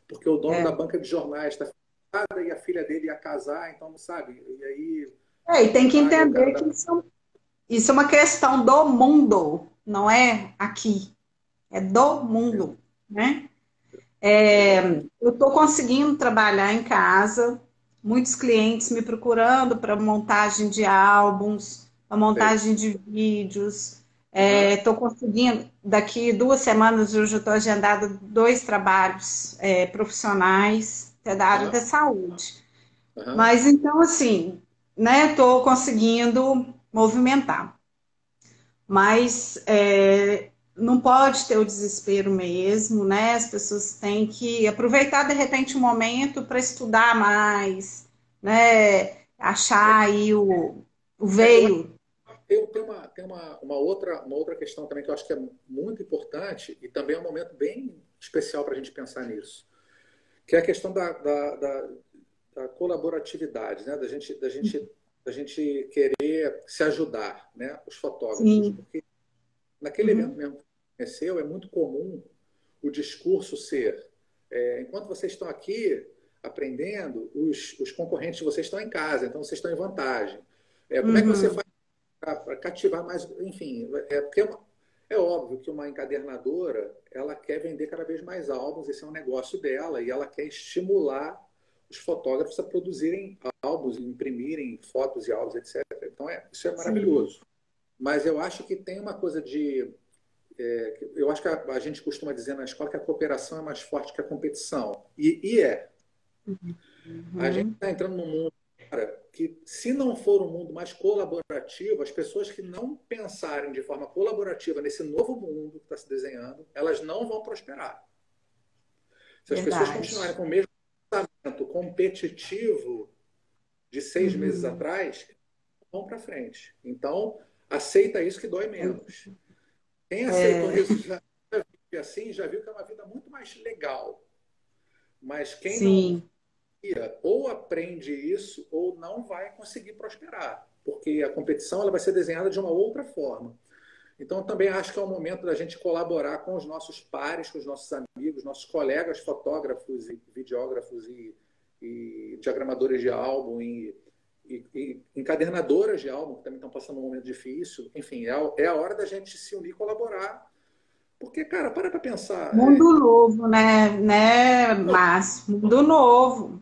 porque o dono da É. banca de jornais está fechada e a filha dele ia casar, então não sabe. E aí E tem que paga o cara entender da. que isso é uma questão do mundo, não é aqui, é do mundo, né? Exato. Eu estou conseguindo trabalhar em casa, muitos clientes me procurando para montagem de álbuns, para Sei. montagem de vídeos. Aham, Estou conseguindo, daqui 2 semanas eu já estou agendada 2 trabalhos profissionais que é da área aham, da saúde. aham. Mas então, assim, né, estou conseguindo movimentar. Mas não pode ter o desespero mesmo, né? As pessoas têm que aproveitar de repente o momento para estudar mais, né? Achar aí o Eu veio. uma outra questão também que eu acho que é muito importante e também é um momento bem especial para a gente pensar nisso, que é a questão da colaboratividade, né? Da gente querer se ajudar, né? Os fotógrafos, Sim. porque naquele evento Uhum. mesmo que aconteceu, é muito comum o discurso ser: enquanto vocês estão aqui aprendendo, os concorrentes de vocês estão em casa, então vocês estão em vantagem. Como é que você Uhum. faz para cativar mais? Enfim, porque é óbvio que uma encadernadora ela quer vender cada vez mais álbuns, esse é um negócio dela, e ela quer estimular os fotógrafos a produzirem álbuns, imprimirem fotos e álbuns, etc. Então, isso é Sim. maravilhoso. Mas eu acho que tem uma coisa de. Eu acho que a gente costuma dizer na escola que a cooperação é mais forte que a competição. E é. A gente Uhum. está entrando num mundo, cara, que se não for um mundo mais colaborativo, as pessoas que não pensarem de forma colaborativa nesse novo mundo que está se desenhando, elas não vão prosperar. Se as pessoas continuarem Verdade. com o mesmo pensamento competitivo de 6 meses Uhum. atrás, vão para frente. Então, aceita isso que dói menos. Quem aceitou É, isso já viu assim, já viu que é uma vida muito mais legal. Mas quem não sim. ou aprende isso ou não vai conseguir prosperar, porque a competição ela vai ser desenhada de uma outra forma. Então, eu também acho que é o momento da gente colaborar com os nossos pares, com os nossos amigos, nossos colegas fotógrafos e videógrafos e diagramadores de álbum e encadernadoras de álbum, que também estão passando um momento difícil. Enfim, é a hora da gente se unir e colaborar. Porque, cara, para pensar, Mundo novo, né, Márcio? Mundo novo.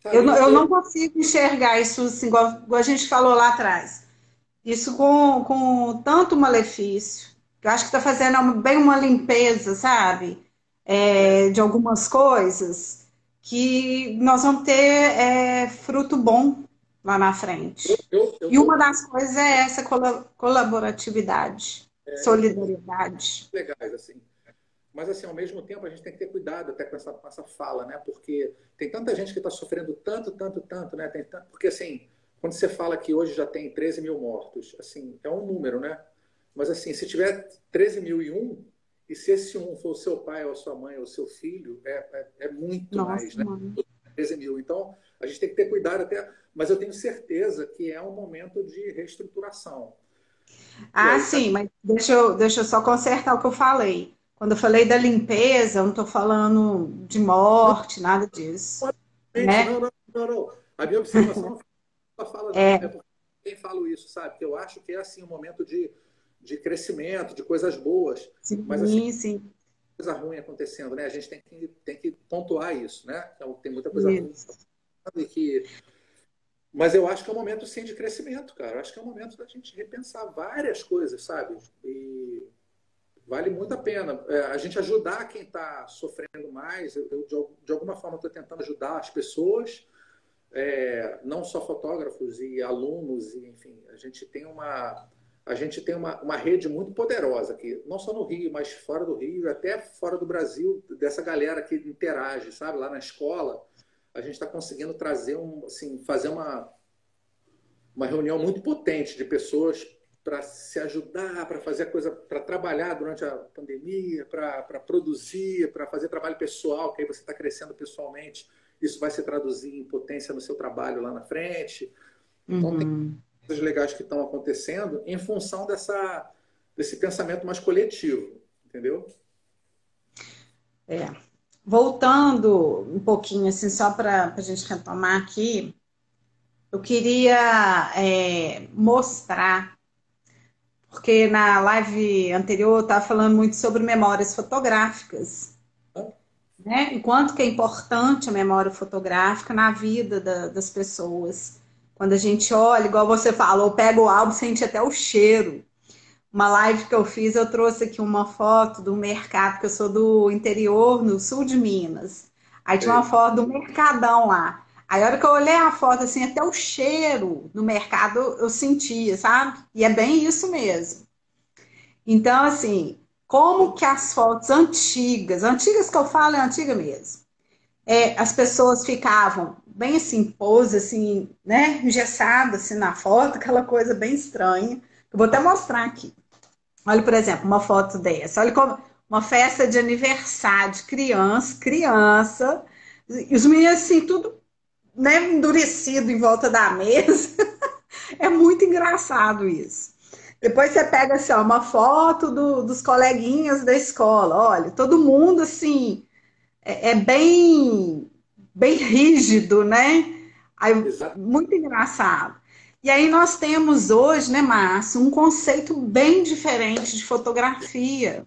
sabe, Eu não consigo enxergar isso assim, igual a gente falou lá atrás. Isso com tanto malefício. Eu acho que está fazendo bem uma limpeza, sabe? De algumas coisas que nós vamos ter fruto bom lá na frente. eu E uma tô das coisas é essa colaboratividade, eu tô com solidariedade. legais, assim. Mas, assim, ao mesmo tempo, a gente tem que ter cuidado até com essa fala, né? Porque tem tanta gente que está sofrendo tanto, tanto, tanto, né? Porque, assim, quando você fala que hoje já tem 13 mil mortos, assim, é um número, né? Mas, assim, se tiver 13.001, e se esse um for o seu pai, ou a sua mãe, ou o seu filho, é muito Nossa, mais, né? mãe. 13 mil. Então, a gente tem que ter cuidado até. Mas eu tenho certeza que é um momento de reestruturação. E Ah, aí, cada sim, mas deixa eu só consertar o que eu falei. Quando eu falei da limpeza, eu não estou falando de morte, nada disso, gente, né? não. A minha observação não foi fala, não. É É, porque quem falo isso, sabe? Que eu acho que é assim um momento de crescimento, de coisas boas, mas assim, sim, sim, coisa ruim acontecendo, né? A gente tem que pontuar isso, né? Então, tem muita coisa ruim isso. e que. Mas eu acho que é um momento sim de crescimento, cara. Eu acho que é um momento da gente repensar várias coisas, sabe? E vale muito a pena. A gente ajudar quem está sofrendo mais. De alguma forma, estou tentando ajudar as pessoas, não só fotógrafos e alunos, e, enfim, a gente tem uma rede muito poderosa aqui, não só no Rio, mas fora do Rio, até fora do Brasil, dessa galera que interage, sabe? Lá na escola, a gente está conseguindo trazer assim, fazer uma reunião muito potente de pessoas para se ajudar, para fazer a coisa, para trabalhar durante a pandemia, para produzir, para fazer trabalho pessoal, que aí você está crescendo pessoalmente, isso vai se traduzir em potência no seu trabalho lá na frente. Então, tem Uhum. coisas legais que estão acontecendo em função desse pensamento mais coletivo, entendeu? É. Voltando um pouquinho, assim, só para a gente retomar aqui, eu queria mostrar, porque na live anterior eu estava falando muito sobre memórias fotográficas, né? E quanto que é importante a memória fotográfica na vida das pessoas. Quando a gente olha, igual você falou, pega o álbum, sente até o cheiro. uma live que eu fiz, eu trouxe aqui uma foto do mercado, que eu sou do interior, no sul de Minas. Aí tinha uma Sei. foto do mercadão lá. Aí a hora que eu olhei a foto, assim, até o cheiro do mercado eu sentia, sabe? E é bem isso mesmo. Então, assim, como que as fotos antigas, antigas que eu falo é antiga mesmo, as pessoas ficavam bem assim, pose, assim, né, engessadas assim, na foto, aquela coisa bem estranha. Eu vou até mostrar aqui. Olha, por exemplo, uma foto dessa. Olha como uma festa de aniversário de criança, criança, e os meninos assim, tudo, né, endurecido em volta da mesa. É muito engraçado isso. Depois você pega assim, ó, uma foto dos coleguinhas da escola. Olha, todo mundo assim é bem rígido, né? Aí, Exato. muito engraçado. E aí nós temos hoje, né, Márcio, um conceito bem diferente de fotografia,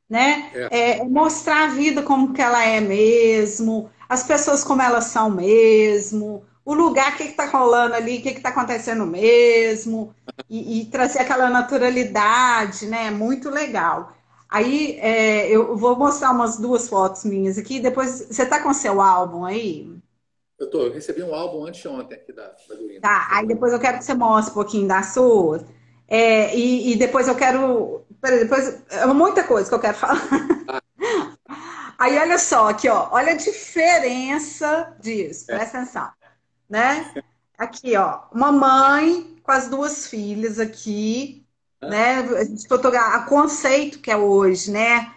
né? É, Mostrar a vida como que ela é mesmo, as pessoas como elas são mesmo, o lugar, o que está rolando ali, o que está acontecendo mesmo, e trazer aquela naturalidade, né? Muito legal. Aí eu vou mostrar umas duas fotos minhas aqui, depois você está com seu álbum aí? eu recebi um álbum anteontem aqui da Duína. Tá, aí depois eu quero que você mostre um pouquinho das suas. E depois eu quero. Peraí, depois, é muita coisa que eu quero falar. Ah, Aí olha só aqui, ó. Olha a diferença disso, é. presta atenção, né? Aqui, ó, uma mãe com as duas filhas aqui, Hã? né? A gente fotografa, o conceito que é hoje, né?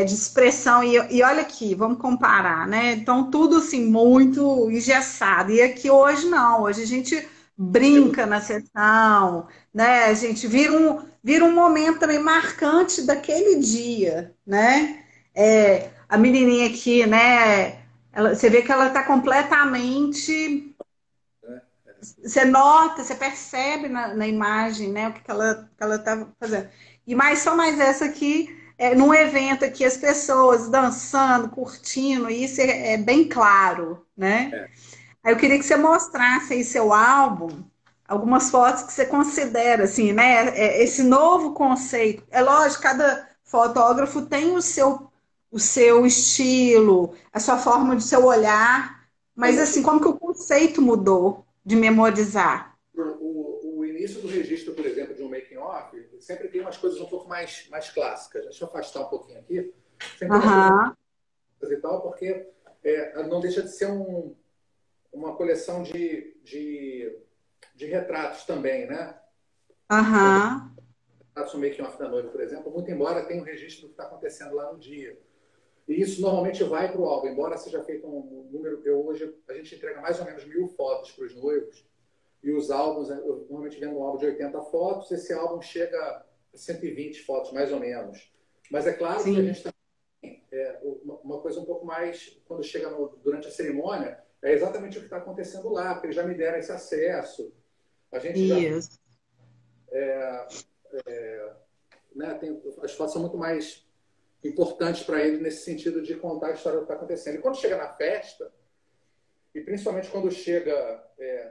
De expressão, e olha aqui, vamos comparar, né? Então, tudo assim, muito engessado. E aqui hoje não, hoje a gente brinca na sessão, né? A gente vira um momento também marcante daquele dia, né? A menininha aqui, né? Você vê que ela está completamente. Né? Você nota, você percebe na imagem, né? O que ela está fazendo. E mais só mais essa aqui, num evento aqui, as pessoas dançando, curtindo, e isso é bem claro, né? É. Aí eu queria que você mostrasse aí seu álbum, algumas fotos que você considera, assim, né? Esse novo conceito. É lógico, cada fotógrafo tem o seu estilo, a sua forma de seu olhar, mas Olha, assim, como que o conceito mudou de memorizar? o início do registro, por exemplo, de um making-off, sempre tem umas coisas um pouco mais clássicas. Deixa eu afastar um pouquinho aqui. Sempre tem umas coisas Aham, e tal, porque não deixa de ser uma coleção de retratos também, né? Então, aham, retratos no making-off da noiva, por exemplo, muito embora tenha um registro do que está acontecendo lá no dia. E isso normalmente vai para o álbum, embora seja feito um número. Hoje a gente entrega mais ou menos 1.000 fotos para os noivos. E os álbuns, eu normalmente vendo um álbum de 80 fotos, esse álbum chega a 120 fotos, mais ou menos. Mas é claro que a sim, gente tem uma coisa um pouco mais, quando chega durante a cerimônia, é exatamente o que está acontecendo lá, porque eles já me deram esse acesso. A gente já, isso, né, as fotos são muito mais importantes para eles nesse sentido de contar a história do que está acontecendo. E quando chega na festa, e principalmente quando chega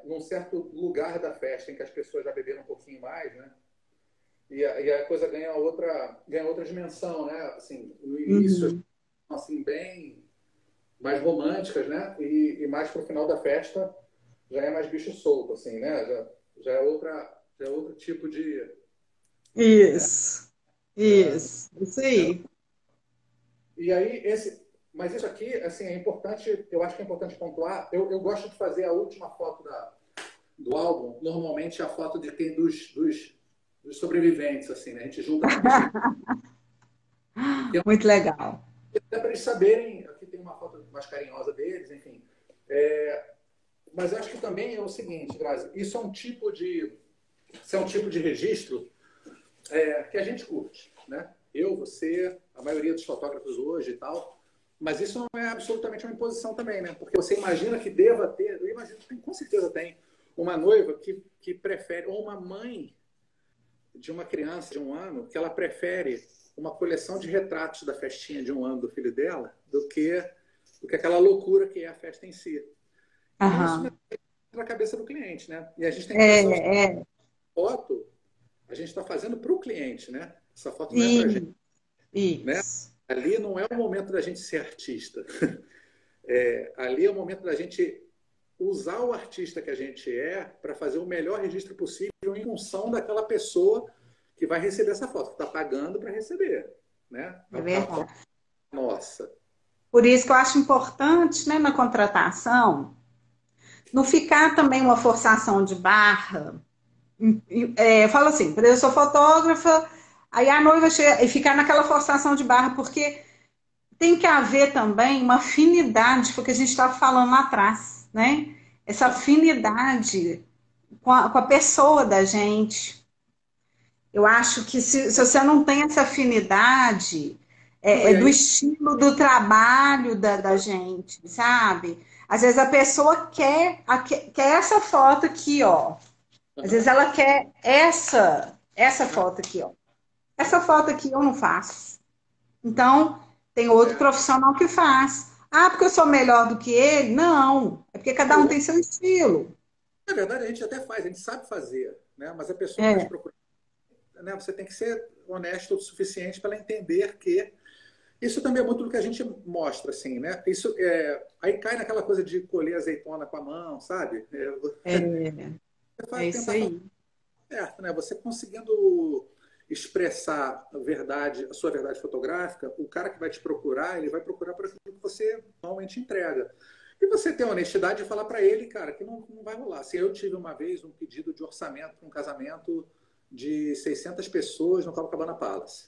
num certo lugar da festa em que as pessoas já beberam um pouquinho mais, né? E a coisa ganha outra dimensão, né? Assim, no início, uhum, assim, bem mais românticas, né? E mais pro final da festa já é mais bicho solto, assim, né? Já é outro tipo de, né? isso, isso É, aí. e aí mas isso aqui, assim, é importante. Eu acho que é importante pontuar. Eu gosto de fazer a última foto do álbum. Normalmente é a foto de quem dos sobreviventes, assim, né? A gente junta na pista, porque Muito legal. dá para eles saberem. Aqui tem uma foto mais carinhosa deles, enfim. Mas acho que também é o seguinte, Grazi, isso é um tipo de registro que a gente curte, né? Eu, você, a maioria dos fotógrafos hoje e tal, mas isso não é absolutamente uma imposição também, né? Porque você imagina que deva ter, eu imagino que com certeza tem, uma noiva que prefere, ou uma mãe de uma criança de 1 ano, que ela prefere uma coleção de retratos da festinha de 1 ano do filho dela do que aquela loucura que é a festa em si. Então, isso Aham. na cabeça do cliente, né? E a gente tem que É, traçar uma é, foto a gente está fazendo para o cliente, né? Essa foto não é para a gente, Isso. né? Isso. Ali não é o momento da gente ser artista. Ali é o momento da gente usar o artista que a gente é para fazer o melhor registro possível em função daquela pessoa que vai receber essa foto, que está pagando para receber, né? É A foto verdade. nossa. Por isso que eu acho importante, né, na contratação, não ficar também uma forçação de barra. Eu falo assim, por exemplo, eu sou fotógrafa, aí a noiva chega e ficar naquela forçação de barra, porque tem que haver também uma afinidade, porque a gente estava falando lá atrás, né? Essa afinidade com a pessoa da gente. Eu acho que se você não tem essa afinidade, Não, é e do aí, estilo do trabalho da gente, sabe? Às vezes a pessoa quer essa foto aqui, ó. Às vezes uhum, ela quer essa foto aqui, ó. Essa foto aqui eu não faço. Então, tem outro é, profissional que faz. Ah, porque eu sou melhor do que ele? Não. É porque cada um ou, tem seu estilo. na verdade, a gente até faz, a gente sabe fazer, né? Mas a pessoa que está te É, procurando, né? Você tem que ser honesto o suficiente para ela entender que isso também é muito do que a gente mostra, assim, né? Isso aí cai naquela coisa de colher azeitona com a mão, sabe? é, Você é isso tentar fazer aí. certo, né? Você conseguindo expressar a verdade, a sua verdade fotográfica, o cara que vai te procurar, ele vai procurar por aquilo que você normalmente entrega. E você ter a honestidade de falar para ele, cara, que não vai rolar. Assim, eu tive uma vez um pedido de orçamento para um casamento de 600 pessoas no Copacabana Palace.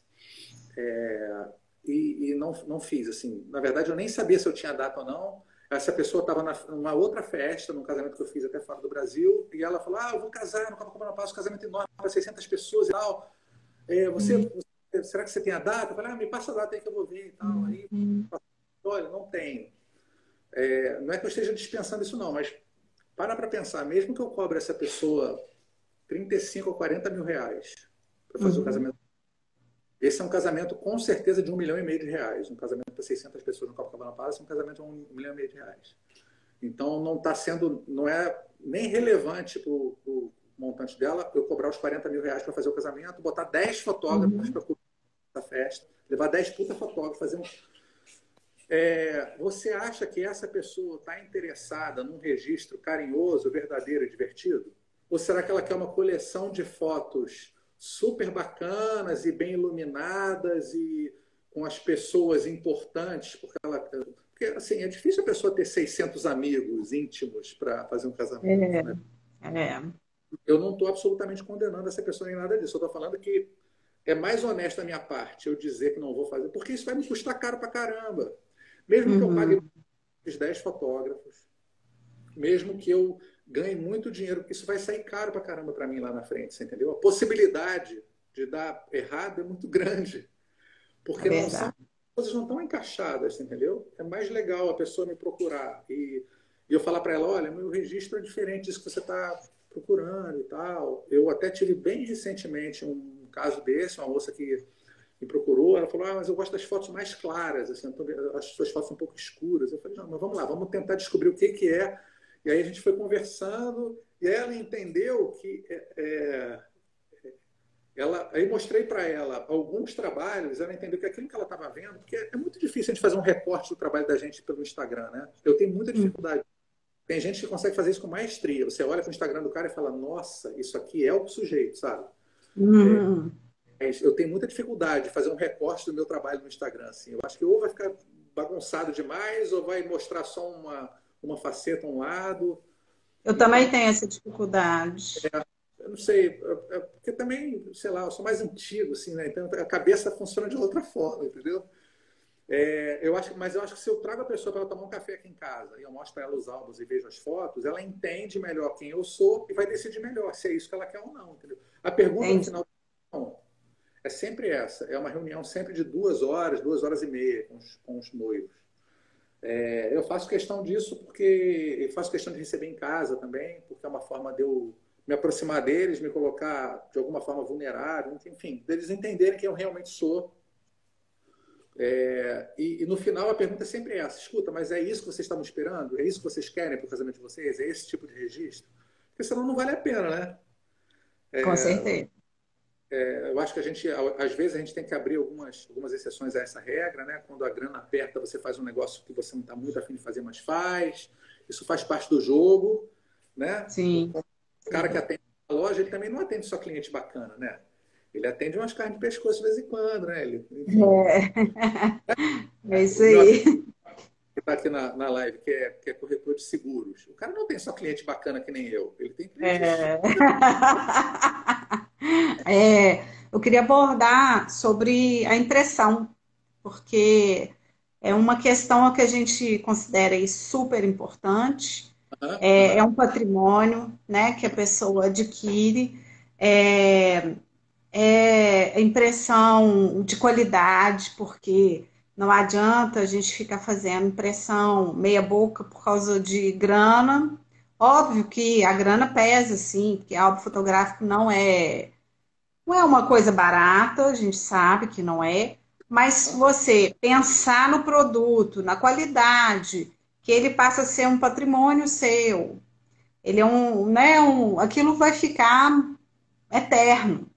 E não fiz, assim. Na verdade, eu nem sabia se eu tinha data ou não. Essa pessoa estava numa outra festa, num casamento que eu fiz até fora do Brasil, e ela falou: eu vou casar no Copacabana Palace, um casamento enorme para 600 pessoas e tal. Será que você tem a data? Eu falei: me passa a data aí que eu vou ver e tal. Aí, olha, não tenho. Não é que eu esteja dispensando isso, não, mas para pensar, mesmo que eu cobre essa pessoa 35 ou 40 mil reais para fazer o Uhum. casamento. Esse é um casamento com certeza de 1,5 milhão de reais. Um casamento para 600 pessoas no Copacabana Palace é um casamento de 1,5 milhão de reais. Então não está sendo, não é nem relevante para o montante dela eu cobrar os 40 mil reais para fazer o casamento, botar 10 fotógrafos Uhum. para cobrir a festa, levar 10 puta fotógrafos, fazer um. Você acha que essa pessoa está interessada num registro carinhoso, verdadeiro e divertido? Ou será que ela quer uma coleção de fotos super bacanas e bem iluminadas e com as pessoas importantes? Porque assim, é difícil a pessoa ter 600 amigos íntimos para fazer um casamento, É, né? é. Eu não estou absolutamente condenando essa pessoa nem nada disso. Eu estou falando que é mais honesto da minha parte eu dizer que não vou fazer, porque isso vai me custar caro para caramba. Mesmo que eu pague Uhum. os 10 fotógrafos, mesmo que eu ganhe muito dinheiro, isso vai sair caro para caramba para mim lá na frente, você entendeu? A possibilidade de dar errado é muito grande, É porque não são verdade. coisas não estão encaixadas, entendeu? É mais legal a pessoa me procurar e eu falar para ela, olha, meu registro é diferente disso que você está procurando e tal. Eu até tive bem recentemente um caso desse, uma moça que me procurou, ela falou, mas eu gosto das fotos mais claras, assim, as suas fotos são um pouco escuras. Eu falei, não, mas vamos lá, vamos tentar descobrir o que que é. E aí a gente foi conversando, e aí ela entendeu que aí mostrei para ela alguns trabalhos, ela entendeu que aquilo que ela estava vendo, porque é muito difícil a gente fazer um recorte do trabalho da gente pelo Instagram, né? Eu tenho muita dificuldade. Tem gente que consegue fazer isso com maestria. Você olha para o Instagram do cara e fala, nossa, isso aqui é o sujeito, sabe? Uhum. Eu tenho muita dificuldade de fazer um recorte do meu trabalho no Instagram. Assim. Eu acho que ou vai ficar bagunçado demais, ou vai mostrar só uma faceta, um lado. Eu Então, também tenho essa dificuldade. eu não sei, porque também, sei lá, eu sou mais antigo, assim, né? Então a cabeça funciona de outra forma, entendeu? Mas eu acho que se eu trago a pessoa para ela tomar um café aqui em casa e eu mostro para ela os álbuns e vejo as fotos, ela entende melhor quem eu sou e vai decidir melhor se é isso que ela quer ou não, entendeu? A pergunta no Entendi. final é sempre essa. É uma reunião sempre de 2 horas, 2 horas e meia com os noivos. Eu faço questão disso porque eu faço questão de receber em casa também, porque é uma forma de eu me aproximar deles, me colocar de alguma forma vulnerável, enfim, deles entenderem quem eu realmente sou. E no final a pergunta é sempre essa: escuta, mas é isso que vocês estavam esperando? É isso que vocês querem para o casamento de vocês? É esse tipo de registro? Porque senão não vale a pena, né? Com certeza. eu acho que a gente, às vezes, a gente tem que abrir algumas exceções a essa regra, né? Quando a grana aperta, você faz um negócio que você não está muito afim de fazer, mas faz. Isso faz parte do jogo, né? Sim, O cara que sim. atende a loja, ele também não atende só cliente bacana, né? Ele atende umas carnes de pescoço de vez em quando, né? Ele, enfim, É isso o meu amigo aí. que está aqui na live, que é corretor de seguros, o cara não tem só cliente bacana que nem eu. Ele tem clientes. É. É, eu queria abordar sobre a impressão, porque é uma questão que a gente considera aí super importante. Aham, É aham. um patrimônio, né, que a pessoa adquire. É, impressão de qualidade, porque não adianta a gente ficar fazendo impressão meia boca por causa de grana. Óbvio que a grana pesa, sim, porque álbum fotográfico não é uma coisa barata, a gente sabe que não é, mas se você pensar no produto, na qualidade, que ele passa a ser um patrimônio seu, ele é aquilo vai ficar eterno.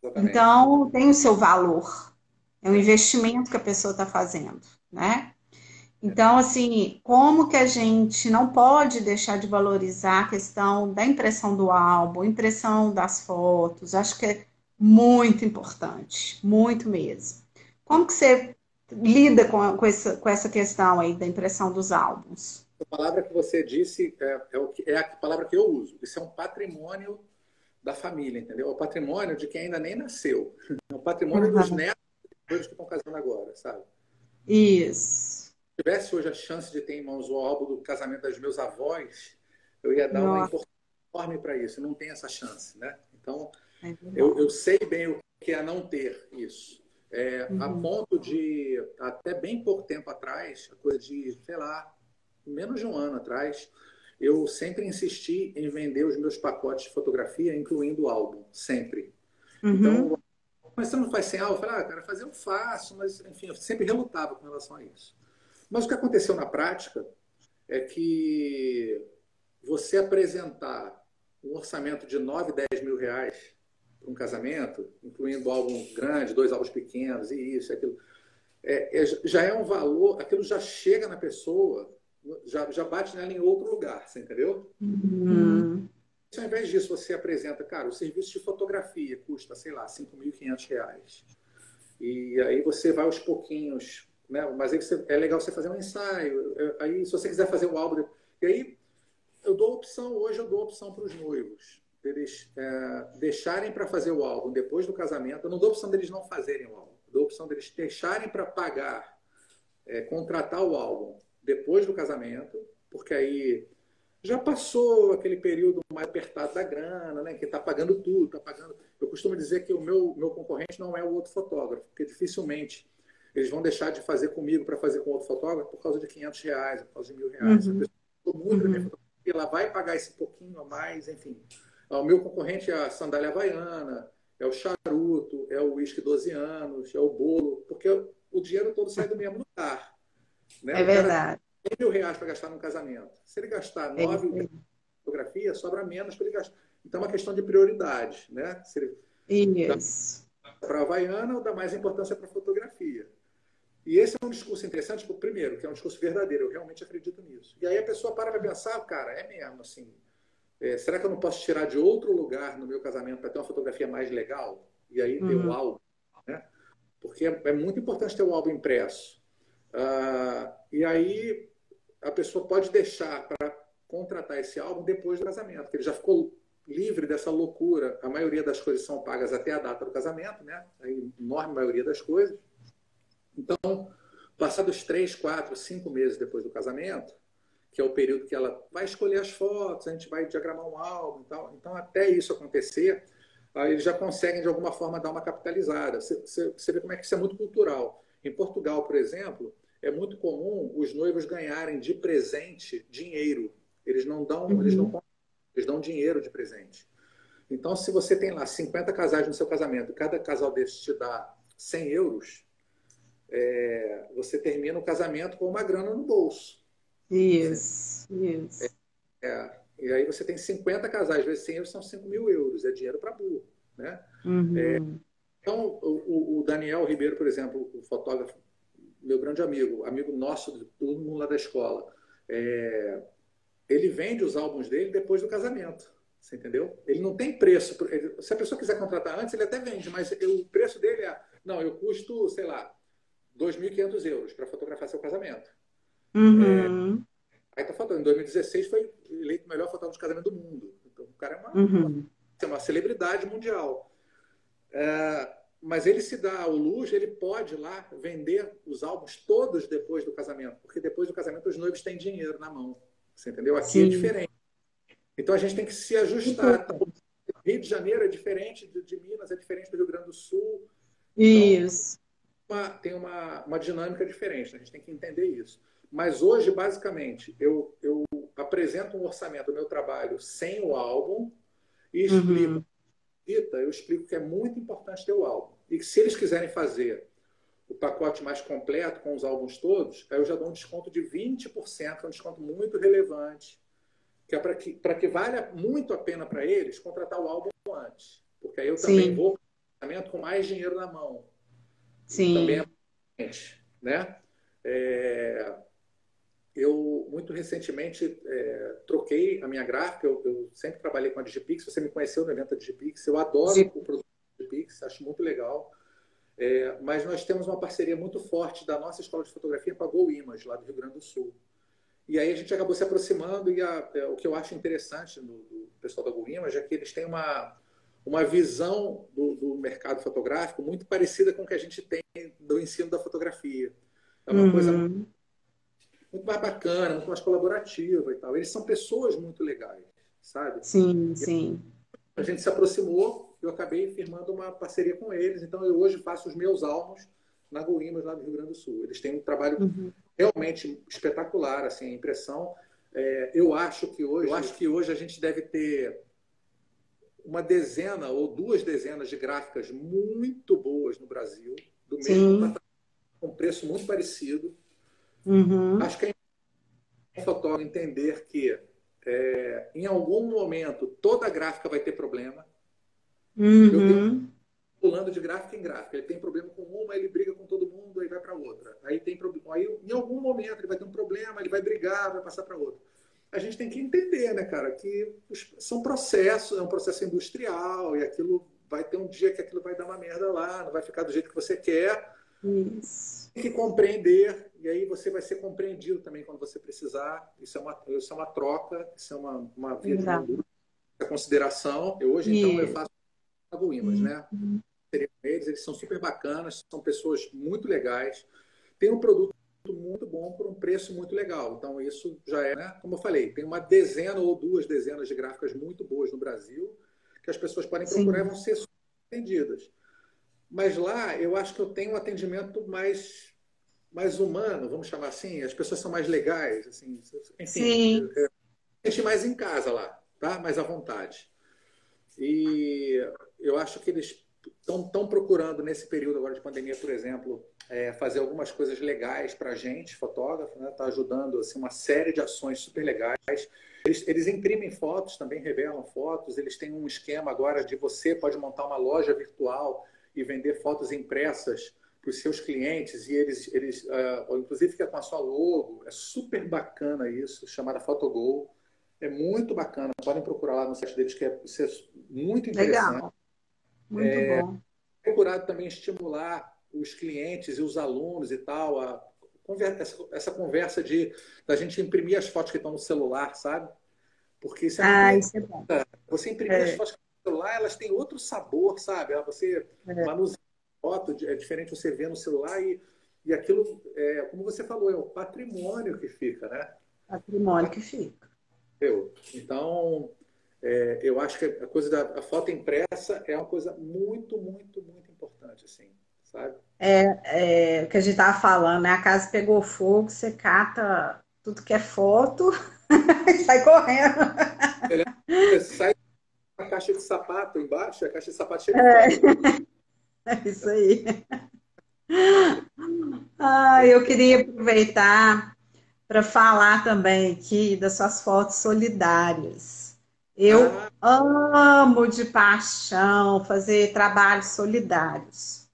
Exatamente. Então, tem o seu valor. É um Tem. investimento que a pessoa está fazendo, né? É. Então, assim, como que a gente não pode deixar de valorizar a questão da impressão do álbum, impressão das fotos? Acho que é muito importante, muito mesmo. Como que você lida com essa questão aí da impressão dos álbuns? A palavra que você disse é a palavra que eu uso. Isso é um patrimônio da família, entendeu? É o patrimônio de quem ainda nem nasceu. É o patrimônio dos Uhum. netos dos que estão casando agora, sabe? Isso. Se tivesse hoje a chance de ter em mãos o álbum do casamento das meus avós, eu ia dar uma Nossa, importância enorme para isso. Não tem essa chance, né? Então, é eu verdade. sei bem o que é não ter isso. A Uhum. ponto de, até bem pouco tempo atrás, a coisa de, sei lá, menos de um ano atrás, eu sempre insisti em vender os meus pacotes de fotografia, incluindo o álbum, sempre. Então, Uhum. mas você não faz sem álbum? Eu falei, cara, fazer eu faço, mas enfim, eu sempre relutava com relação a isso. Mas o que aconteceu na prática é que você apresentar um orçamento de 9, 10 mil reais para um casamento, incluindo álbum grande, dois álbuns pequenos, e isso, aquilo, já é um valor, aquilo já chega na pessoa, já bate nela em outro lugar, você entendeu? Uhum. Se ao invés disso você apresenta, cara, o serviço de fotografia custa, sei lá, R$ 5.500. E aí você vai aos pouquinhos, né? Mas aí é legal você fazer um ensaio. Aí, se você quiser fazer um álbum. E aí, hoje eu dou opção para os noivos. Eles deixarem para fazer o álbum depois do casamento. Eu não dou opção deles não fazerem o álbum. Eu dou opção deles deixarem para pagar, contratar o álbum depois do casamento, porque aí já passou aquele período mais apertado da grana, né? Que está pagando tudo, está pagando. Eu costumo dizer que o meu concorrente não é o outro fotógrafo, porque dificilmente eles vão deixar de fazer comigo para fazer com outro fotógrafo por causa de R$ 500, por causa de R$ 1.000. A Uhum. pessoa gostou muito da minha Uhum. fotografia, ela vai pagar esse pouquinho a mais, enfim. O meu concorrente é a sandália havaiana, é o charuto, é o uísque 12 anos, é o bolo, porque o dinheiro todo sai do mesmo lugar. Né? É O cara tem verdade. R$ 1.000 para gastar num casamento. Se ele gastar É isso 9 aí. fotografia, sobra menos para ele gastar. Então é uma questão de prioridade. Né? Se ele dá Isso. para a Havaiana ou dá mais importância para a fotografia. E esse é um discurso interessante, tipo, primeiro, que é um discurso verdadeiro, eu realmente acredito nisso. E aí a pessoa para pensar, cara, é mesmo assim, será que eu não posso tirar de outro lugar no meu casamento para ter uma fotografia mais legal? E aí ter o Uhum. álbum, né? Porque é muito importante ter o álbum impresso. E aí a pessoa pode deixar para contratar esse álbum depois do casamento, porque ele já ficou livre dessa loucura. A maioria das coisas são pagas até a data do casamento, né? A enorme maioria das coisas. Então, passados 3, 4, 5 meses depois do casamento, que é o período que ela vai escolher as fotos, a gente vai diagramar um álbum e tal. Então, até isso acontecer, aí eles já conseguem, de alguma forma, dar uma capitalizada. Você vê como é que isso é muito cultural. Em Portugal, por exemplo, é muito comum os noivos ganharem de presente dinheiro. Eles não dão, Uhum. eles dão dinheiro de presente. Então, se você tem lá 50 casais no seu casamento, cada casal desses te dá 100 euros, você termina o casamento com uma grana no bolso. Isso. Isso. E aí você tem 50 casais, às vezes 100 euros são 5.000 euros, é dinheiro para burro. né? Uhum. Então, o Daniel Ribeiro, por exemplo, o fotógrafo, meu grande amigo, amigo nosso, de todo mundo lá da escola, é, ele vende os álbuns dele depois do casamento. Você entendeu? Ele não tem preço. Se a pessoa quiser contratar antes, ele até vende, mas o preço dele é. Não, eu custo, sei lá, 2.500 euros para fotografar seu casamento. Uhum. Aí tá faltando. Em 2016 foi eleito o melhor fotógrafo de casamento do mundo. Então o cara Uhum. é uma celebridade mundial. Mas ele se dá ao luxo, ele pode lá vender os álbuns todos depois do casamento, porque depois do casamento os noivos têm dinheiro na mão. Você entendeu? Aqui é Sim. diferente. Então a gente tem que se ajustar. Muito. Rio de Janeiro é diferente de Minas, é diferente do Rio Grande do Sul. Então Isso. tem uma dinâmica diferente, né? A gente tem que entender isso. Mas hoje, basicamente, eu apresento um orçamento do meu trabalho sem o álbum e explico. Uhum. Eu explico que é muito importante ter o álbum. E que se eles quiserem fazer o pacote mais completo, com os álbuns todos, aí eu já dou um desconto de 20%, que é um desconto muito relevante, que é para que valha muito a pena para eles contratar o álbum antes. Porque aí eu também Sim. vou para o tratamento com mais dinheiro na mão. Isso também é Sim. importante, né? É, eu, muito recentemente, troquei a minha gráfica. Eu sempre trabalhei com a Digipix. Você me conheceu no evento da Digipix. Eu adoro o produto da Digipix, acho muito legal. Mas nós temos uma parceria muito forte da nossa escola de fotografia com a Go Image, lá do Rio Grande do Sul. E aí a gente acabou se aproximando e o que eu acho interessante do pessoal da Go Image é que eles têm uma visão do mercado fotográfico muito parecida com o que a gente tem do ensino da fotografia. É uma coisa muito, Uhum. muito mais bacana, muito mais colaborativa e tal. Eles são pessoas muito legais, sabe? Sim, E sim. a gente se aproximou, eu acabei firmando uma parceria com eles. Então eu hoje faço os meus álbuns na Go Image, lá do Rio Grande do Sul. Eles têm um trabalho Uhum. realmente espetacular, assim, a impressão. Eu acho que hoje a gente deve ter uma dezena ou duas dezenas de gráficas muito boas no Brasil, do mesmo Sim. patamar, com preço muito parecido. Uhum. Acho que é fotógrafo entender que em algum momento toda gráfica vai ter problema. Eu tenho Uhum. pulando de gráfica em gráfica. Ele tem problema com uma, ele briga com todo mundo, aí vai para outra. Aí em algum momento ele vai ter um problema, ele vai brigar, vai passar para outra. A gente tem que entender, né, cara, que são processos, é um processo industrial e aquilo vai ter um dia que aquilo vai dar uma merda lá, não vai ficar do jeito que você quer. Isso. Tem que compreender e aí você vai ser compreendido também quando você precisar. Isso é uma troca, isso é uma via de mão Verdade. dupla, essa consideração. Hoje, então, eu Isso. faço Thiago Imas, né? Uhum. Eles são super bacanas, são pessoas muito legais, tem um produto muito bom por um preço muito legal. Então, isso já é, né? Como eu falei, tem uma dezena ou duas dezenas de gráficas muito boas no Brasil que as pessoas podem procurar e Sim. vão ser atendidas. Mas lá, eu acho que eu tenho um atendimento mais humano, vamos chamar assim. As pessoas são mais legais, assim, enfim, Sim. a gente mais em casa lá, tá? Mais à vontade. E eu acho que eles estão procurando, nesse período agora de pandemia, por exemplo, fazer algumas coisas legais para a gente, fotógrafo, né? Tá ajudando assim, uma série de ações super legais. Eles imprimem fotos, também revelam fotos. Eles têm um esquema agora de você pode montar uma loja virtual e vender fotos impressas para os seus clientes. E eles inclusive, fica com a sua logo. É super bacana isso, chamada Photogol. É muito bacana. Podem procurar lá no site deles, que isso é muito interessante. Legal. Muito bom. Procurado também estimular os clientes e os alunos e tal, essa conversa da gente imprimir as fotos que estão no celular, sabe? Porque isso é muito Ah, legal. isso é bom. Você imprimir as É, fotos no celular, elas têm outro sabor, sabe? Você é manusear a foto, é diferente você ver no celular e aquilo, como você falou, é o patrimônio que fica, né? patrimônio que fica. Então, eu acho que a coisa da foto impressa é uma coisa muito, muito, muito importante, assim, sabe? O que a gente estava falando, né? A casa pegou fogo, você cata tudo que é foto e sai correndo. Você sai com a caixa de sapato embaixo, a caixa de sapato cheia de foto. É isso aí. Ah, eu queria aproveitar para falar também aqui das suas fotos solidárias. Eu Ah, amo de paixão fazer trabalhos solidários.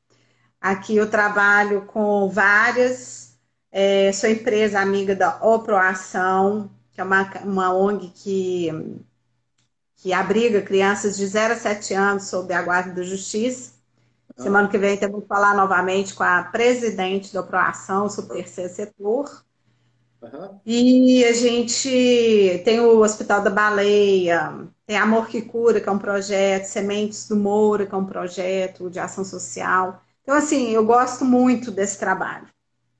Aqui eu trabalho com várias, sou empresa amiga da Oproação, que é uma ONG que abriga crianças de 0 a 7 anos sob a guarda da justiça. Semana ah, que vem temos que falar novamente com a presidente da Proação sobre o terceiro setor. aham. E a gente tem o Hospital da Baleia, tem Amor que Cura, que é um projeto, Sementes do Moura, que é um projeto de ação social. Então, assim, eu gosto muito desse trabalho.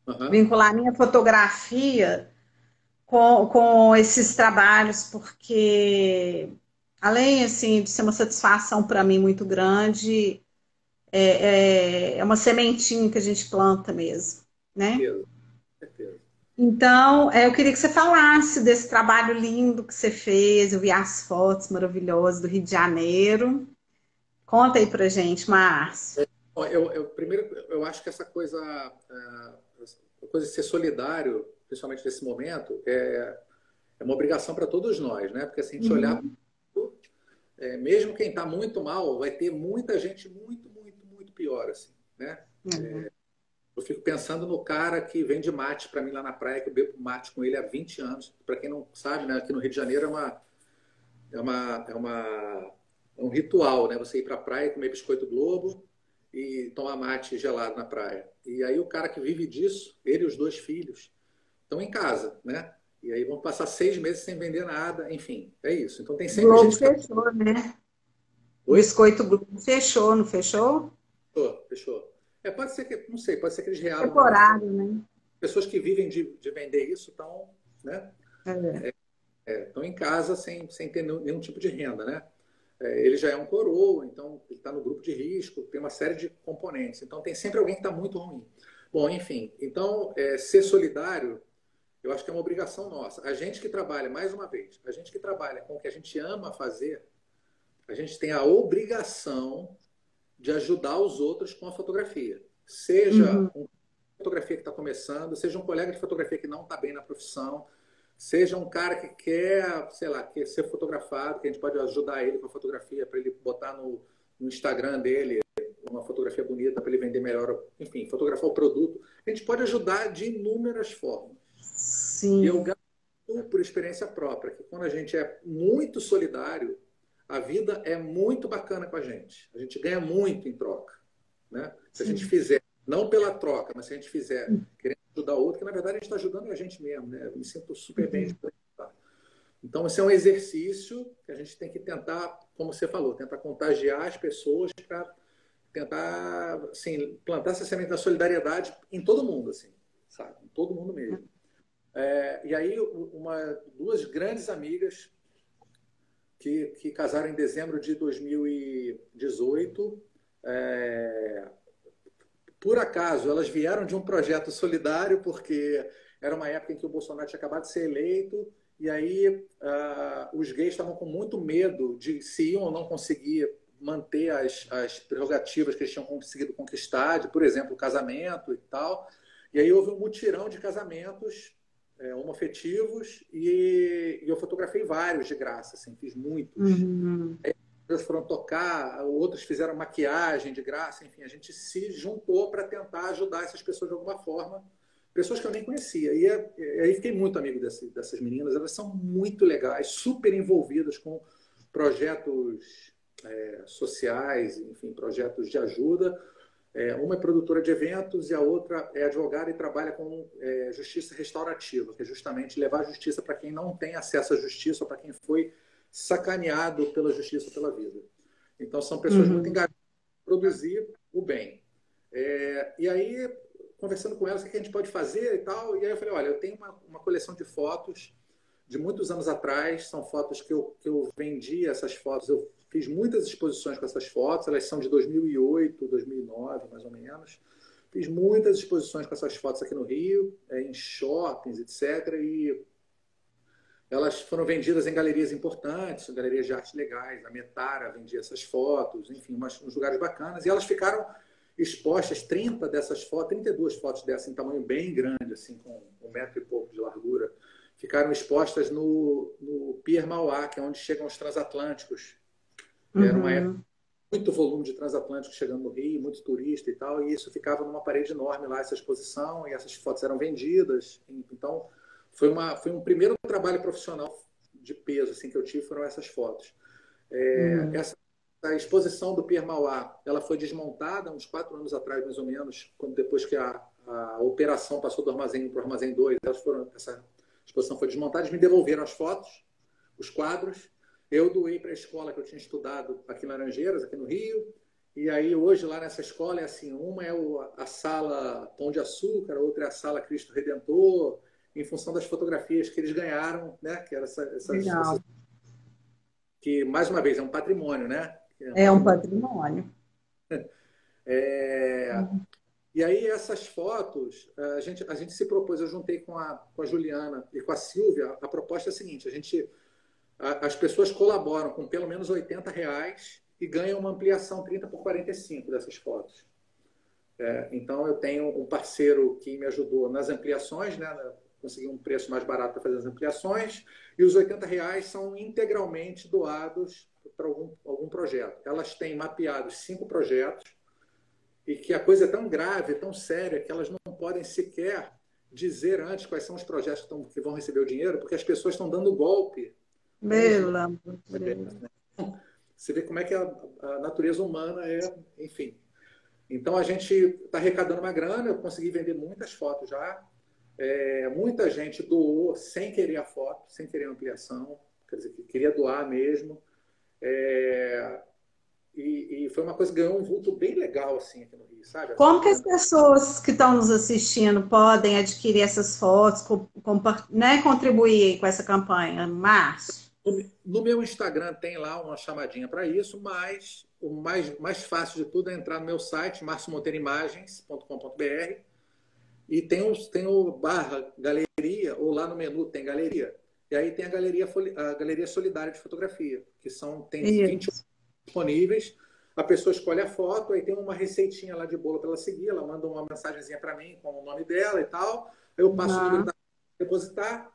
Aham. Vincular minha fotografia com esses trabalhos, porque além assim de ser uma satisfação para mim muito grande, é uma sementinha que a gente planta mesmo, né? Certeza, certeza. Então, eu queria que você falasse desse trabalho lindo que você fez. Eu vi as fotos maravilhosas do Rio de Janeiro. Conta aí pra gente, Márcio. Bom, primeiro, eu acho que essa coisa, a coisa de ser solidário, principalmente nesse momento, é uma obrigação para todos nós, né? Porque se a gente olhar, Uhum. mesmo quem está muito mal, vai ter muita gente muito, muito, muito pior, assim, né? Eu fico pensando no cara que vende mate para mim lá na praia, que eu bebo mate com ele há 20 anos. Para quem não sabe, né, aqui no Rio de Janeiro é, uma, é, uma, é um ritual, né? Você ir para a praia, comer biscoito Globo e tomar mate gelado na praia. E aí o cara que vive disso, ele e os dois filhos, estão em casa, né? E aí vão passar 6 meses sem vender nada, enfim, é isso. Então tem O sempre Globo gente fazendo. fechou, né? O Oi? Biscoito Globo fechou, não fechou? Fechou, fechou. Pode ser que, não sei, pode ser que eles realem de uma forma. Temporário, né? Pessoas que vivem de vender isso estão, né? É. Estão em casa sem ter nenhum tipo de renda, né? Ele já é um coroa, então ele está no grupo de risco, tem uma série de componentes. Então tem sempre alguém que está muito ruim. Bom, enfim, então ser solidário, eu acho que é uma obrigação nossa. A gente que trabalha, mais uma vez, a gente que trabalha com o que a gente ama fazer, a gente tem a obrigação de ajudar os outros com a fotografia. Seja Uhum. um fotografia que está começando, seja um colega de fotografia que não está bem na profissão, seja um cara que quer, sei lá, quer ser fotografado, que a gente pode ajudar ele com a fotografia para ele botar no Instagram dele uma fotografia bonita para ele vender melhor, enfim, fotografar o produto. A gente pode ajudar de inúmeras formas. E eu Sim. garanto por experiência própria que quando a gente é muito solidário, a vida é muito bacana com a gente. A gente ganha muito em troca, né? Se a gente Sim. fizer, não pela troca, mas se a gente fizer querendo ajudar o outro, que na verdade a gente está ajudando a gente mesmo, né? Eu me sinto super bem de Uhum. poder ajudar. Então, esse é um exercício que a gente tem que tentar, como você falou, tentar contagiar as pessoas para tentar, assim, plantar essa semente da solidariedade em todo mundo, assim, sabe? Em todo mundo mesmo. E aí, duas grandes amigas que casaram em dezembro de 2018, é, por acaso, elas vieram de um projeto solidário, porque era uma época em que o Bolsonaro tinha acabado de ser eleito, e aí os gays estavam com muito medo de se iam ou não conseguir manter as prerrogativas que eles tinham conseguido conquistar, de, por exemplo, o casamento e tal. E aí houve um mutirão de casamentos homoafetivos e eu fotografei vários de graça, assim, fiz muitos. Uhum. Eles foram tocar, outros fizeram maquiagem de graça, enfim, a gente se juntou para tentar ajudar essas pessoas de alguma forma, pessoas que eu nem conhecia. E aí fiquei muito amigo dessas meninas, elas são muito legais, super envolvidas com projetos sociais, enfim, projetos de ajuda. Uma é produtora de eventos e a outra é advogada e trabalha com justiça restaurativa, que é justamente levar a justiça para quem não tem acesso à justiça ou para quem foi sacaneado pela justiça ou pela vida. Então, são pessoas muito Uhum. engajadas em produzir o bem. E aí, conversando com elas, o que a gente pode fazer e tal, e aí eu falei, olha, eu tenho uma coleção de fotos de muitos anos atrás, são fotos que eu vendi essas fotos, eu fiz muitas exposições com essas fotos, elas são de 2008, 2009, mais ou menos. Fiz muitas exposições com essas fotos aqui no Rio, em shoppings, etc. E elas foram vendidas em galerias importantes, galerias de arte legais. A Metara vendia essas fotos, enfim, uns lugares bacanas. E elas ficaram expostas, 30 dessas fotos, 32 fotos dessas em tamanho bem grande, assim, com 1 metro e pouco de largura, ficaram expostas no Pier Mauá, que é onde chegam os transatlânticos. Era uma época Uhum. muito volume de transatlânticos chegando no Rio, muito turista e tal, e isso ficava numa parede enorme lá, essa exposição, e essas fotos eram vendidas. Então, foi um primeiro trabalho profissional de peso assim, que eu tive, foram essas fotos. Uhum. Essa a exposição do Pier Mauá, ela foi desmontada uns 4 anos atrás, mais ou menos, depois que a operação passou do armazém para o armazém 2, essa exposição foi desmontada, eles me devolveram as fotos, os quadros, eu doei para a escola que eu tinha estudado aqui em Laranjeiras, aqui no Rio, e aí hoje lá nessa escola é assim, uma é a sala Pão de Açúcar, a outra é a sala Cristo Redentor, em função das fotografias que eles ganharam, né? Que era Legal. que mais uma vez é um patrimônio, né? É um É um patrimônio. patrimônio. É, e aí essas fotos, a gente se propôs, eu juntei com a Juliana e com a Silvia, a proposta é a seguinte, as pessoas colaboram com pelo menos R$ 80 e ganham uma ampliação 30 por 45 dessas fotos. Então eu tenho um parceiro que me ajudou nas ampliações, né? Consegui um preço mais barato para fazer as ampliações, e os R$ 80 são integralmente doados para algum projeto. Elas têm mapeados 5 projetos, e que a coisa é tão grave, tão séria, que elas não podem sequer dizer antes quais são os projetos que vão receber o dinheiro, porque as pessoas estão dando golpe com os Pelo amor de projetos, Deus. né? Você vê como é que a natureza humana é, enfim. Então a gente está arrecadando uma grana, eu consegui vender muitas fotos já. Muita gente doou sem querer a foto, sem querer a ampliação, quer dizer, que queria doar mesmo. E foi uma coisa que ganhou um vulto bem legal assim aqui no Rio, sabe? Essa Como que as grana. pessoas que estão nos assistindo podem adquirir essas fotos, né, contribuir com essa campanha, Márcio? No meu Instagram tem lá uma chamadinha para isso, mas o mais fácil de tudo é entrar no meu site, marciomonteiroimagens.com.br, e tem o barra galeria, ou lá no menu tem galeria, e aí tem a galeria solidária de fotografia, tem 20 Isso. disponíveis. A pessoa escolhe a foto, aí tem uma receitinha lá de bolo para ela seguir, ela manda uma mensagenzinha para mim com o nome dela e tal, eu passo o número Uhum. da depositar,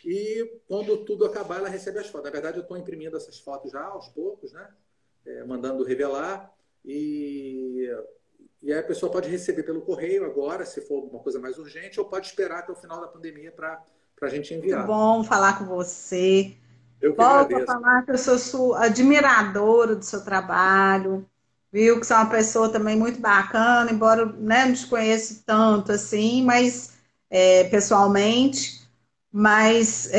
e quando tudo acabar, ela recebe as fotos. Na verdade, eu estou imprimindo essas fotos já aos poucos, né? Mandando revelar, e aí a pessoa pode receber pelo correio agora, se for uma coisa mais urgente, ou pode esperar até o final da pandemia para a gente Muito enviar. bom falar com você. Eu que Volto a agradeço. falar que eu sou sua admiradora do seu trabalho, viu? Que você é uma pessoa também muito bacana, embora, né, não te conheço tanto assim, mas pessoalmente, mas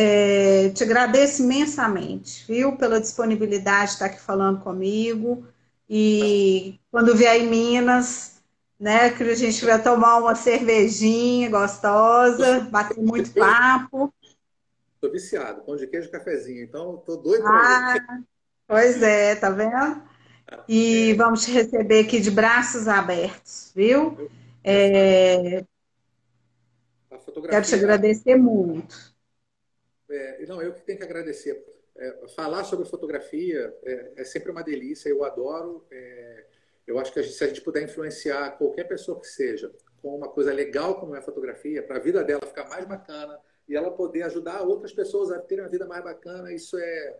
te agradeço imensamente, viu? Pela disponibilidade de estar aqui falando comigo. E quando vier em Minas, né, que a gente vai tomar uma cervejinha gostosa, bater muito papo. Estou viciado, pão de queijo e cafezinho, então estou doido para ir. Ah, pois é, tá vendo? E É, vamos te receber aqui de braços abertos, viu? já sabe, a Quero te fotografia. agradecer muito. Não, eu que tenho que agradecer. Falar sobre fotografia é sempre uma delícia, eu adoro. Eu acho que se a gente puder influenciar qualquer pessoa que seja com uma coisa legal como é a fotografia, para a vida dela ficar mais bacana e ela poder ajudar outras pessoas a terem uma vida mais bacana, isso é.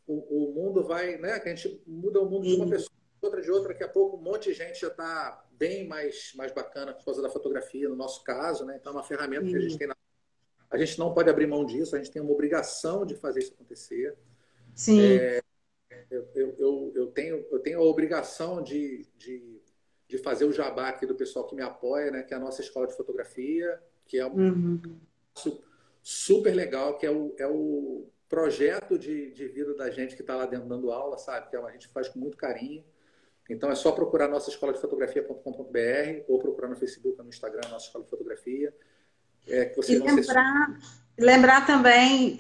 O mundo vai, né? Que a gente muda o mundo de uma E, pessoa, outra de outra, daqui a pouco um monte de gente já está bem mais bacana por causa da fotografia, no nosso caso, né? Então é uma ferramenta que a gente e, tem a gente não pode abrir mão disso, a gente tem uma obrigação de fazer isso acontecer. sim. Eu tenho a obrigação de fazer o jabá aqui do pessoal que me apoia, né, que é a nossa escola de fotografia, que é um Uhum. super legal, que é o projeto de vida da gente que está lá dentro dando aula, sabe? Que a gente faz com muito carinho. Então é só procurar nossa escola de fotografia.com.br ou procurar no Facebook, no Instagram, nossa escola de fotografia, que E vocês vão ser. lembrar também,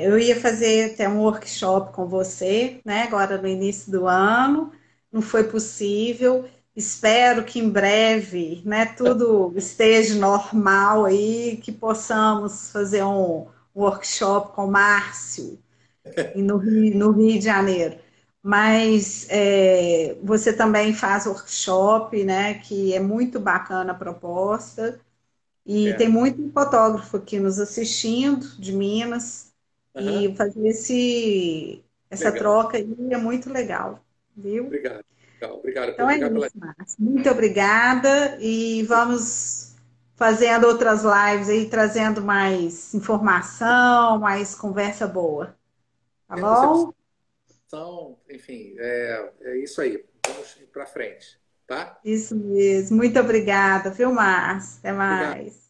eu ia fazer até um workshop com você, né? Agora no início do ano, não foi possível. Espero que em breve, né, tudo esteja normal aí, que possamos fazer um workshop com o Márcio e no Rio de Janeiro. Mas você também faz workshop, né? Que é muito bacana a proposta. E tem É, muito fotógrafo aqui nos assistindo, de Minas. Aham. E fazer essa Legal. troca aí é muito legal, viu? Obrigado. Legal. Obrigado. Então é Obrigado pela. isso, Márcia. Muito obrigada e vamos fazendo outras lives aí, trazendo mais informação, mais conversa boa. Tá Temos recepção, bom? enfim, é isso aí. Vamos ir para frente, tá? Isso mesmo. Muito obrigada, viu, Márcia? Até Obrigado. mais.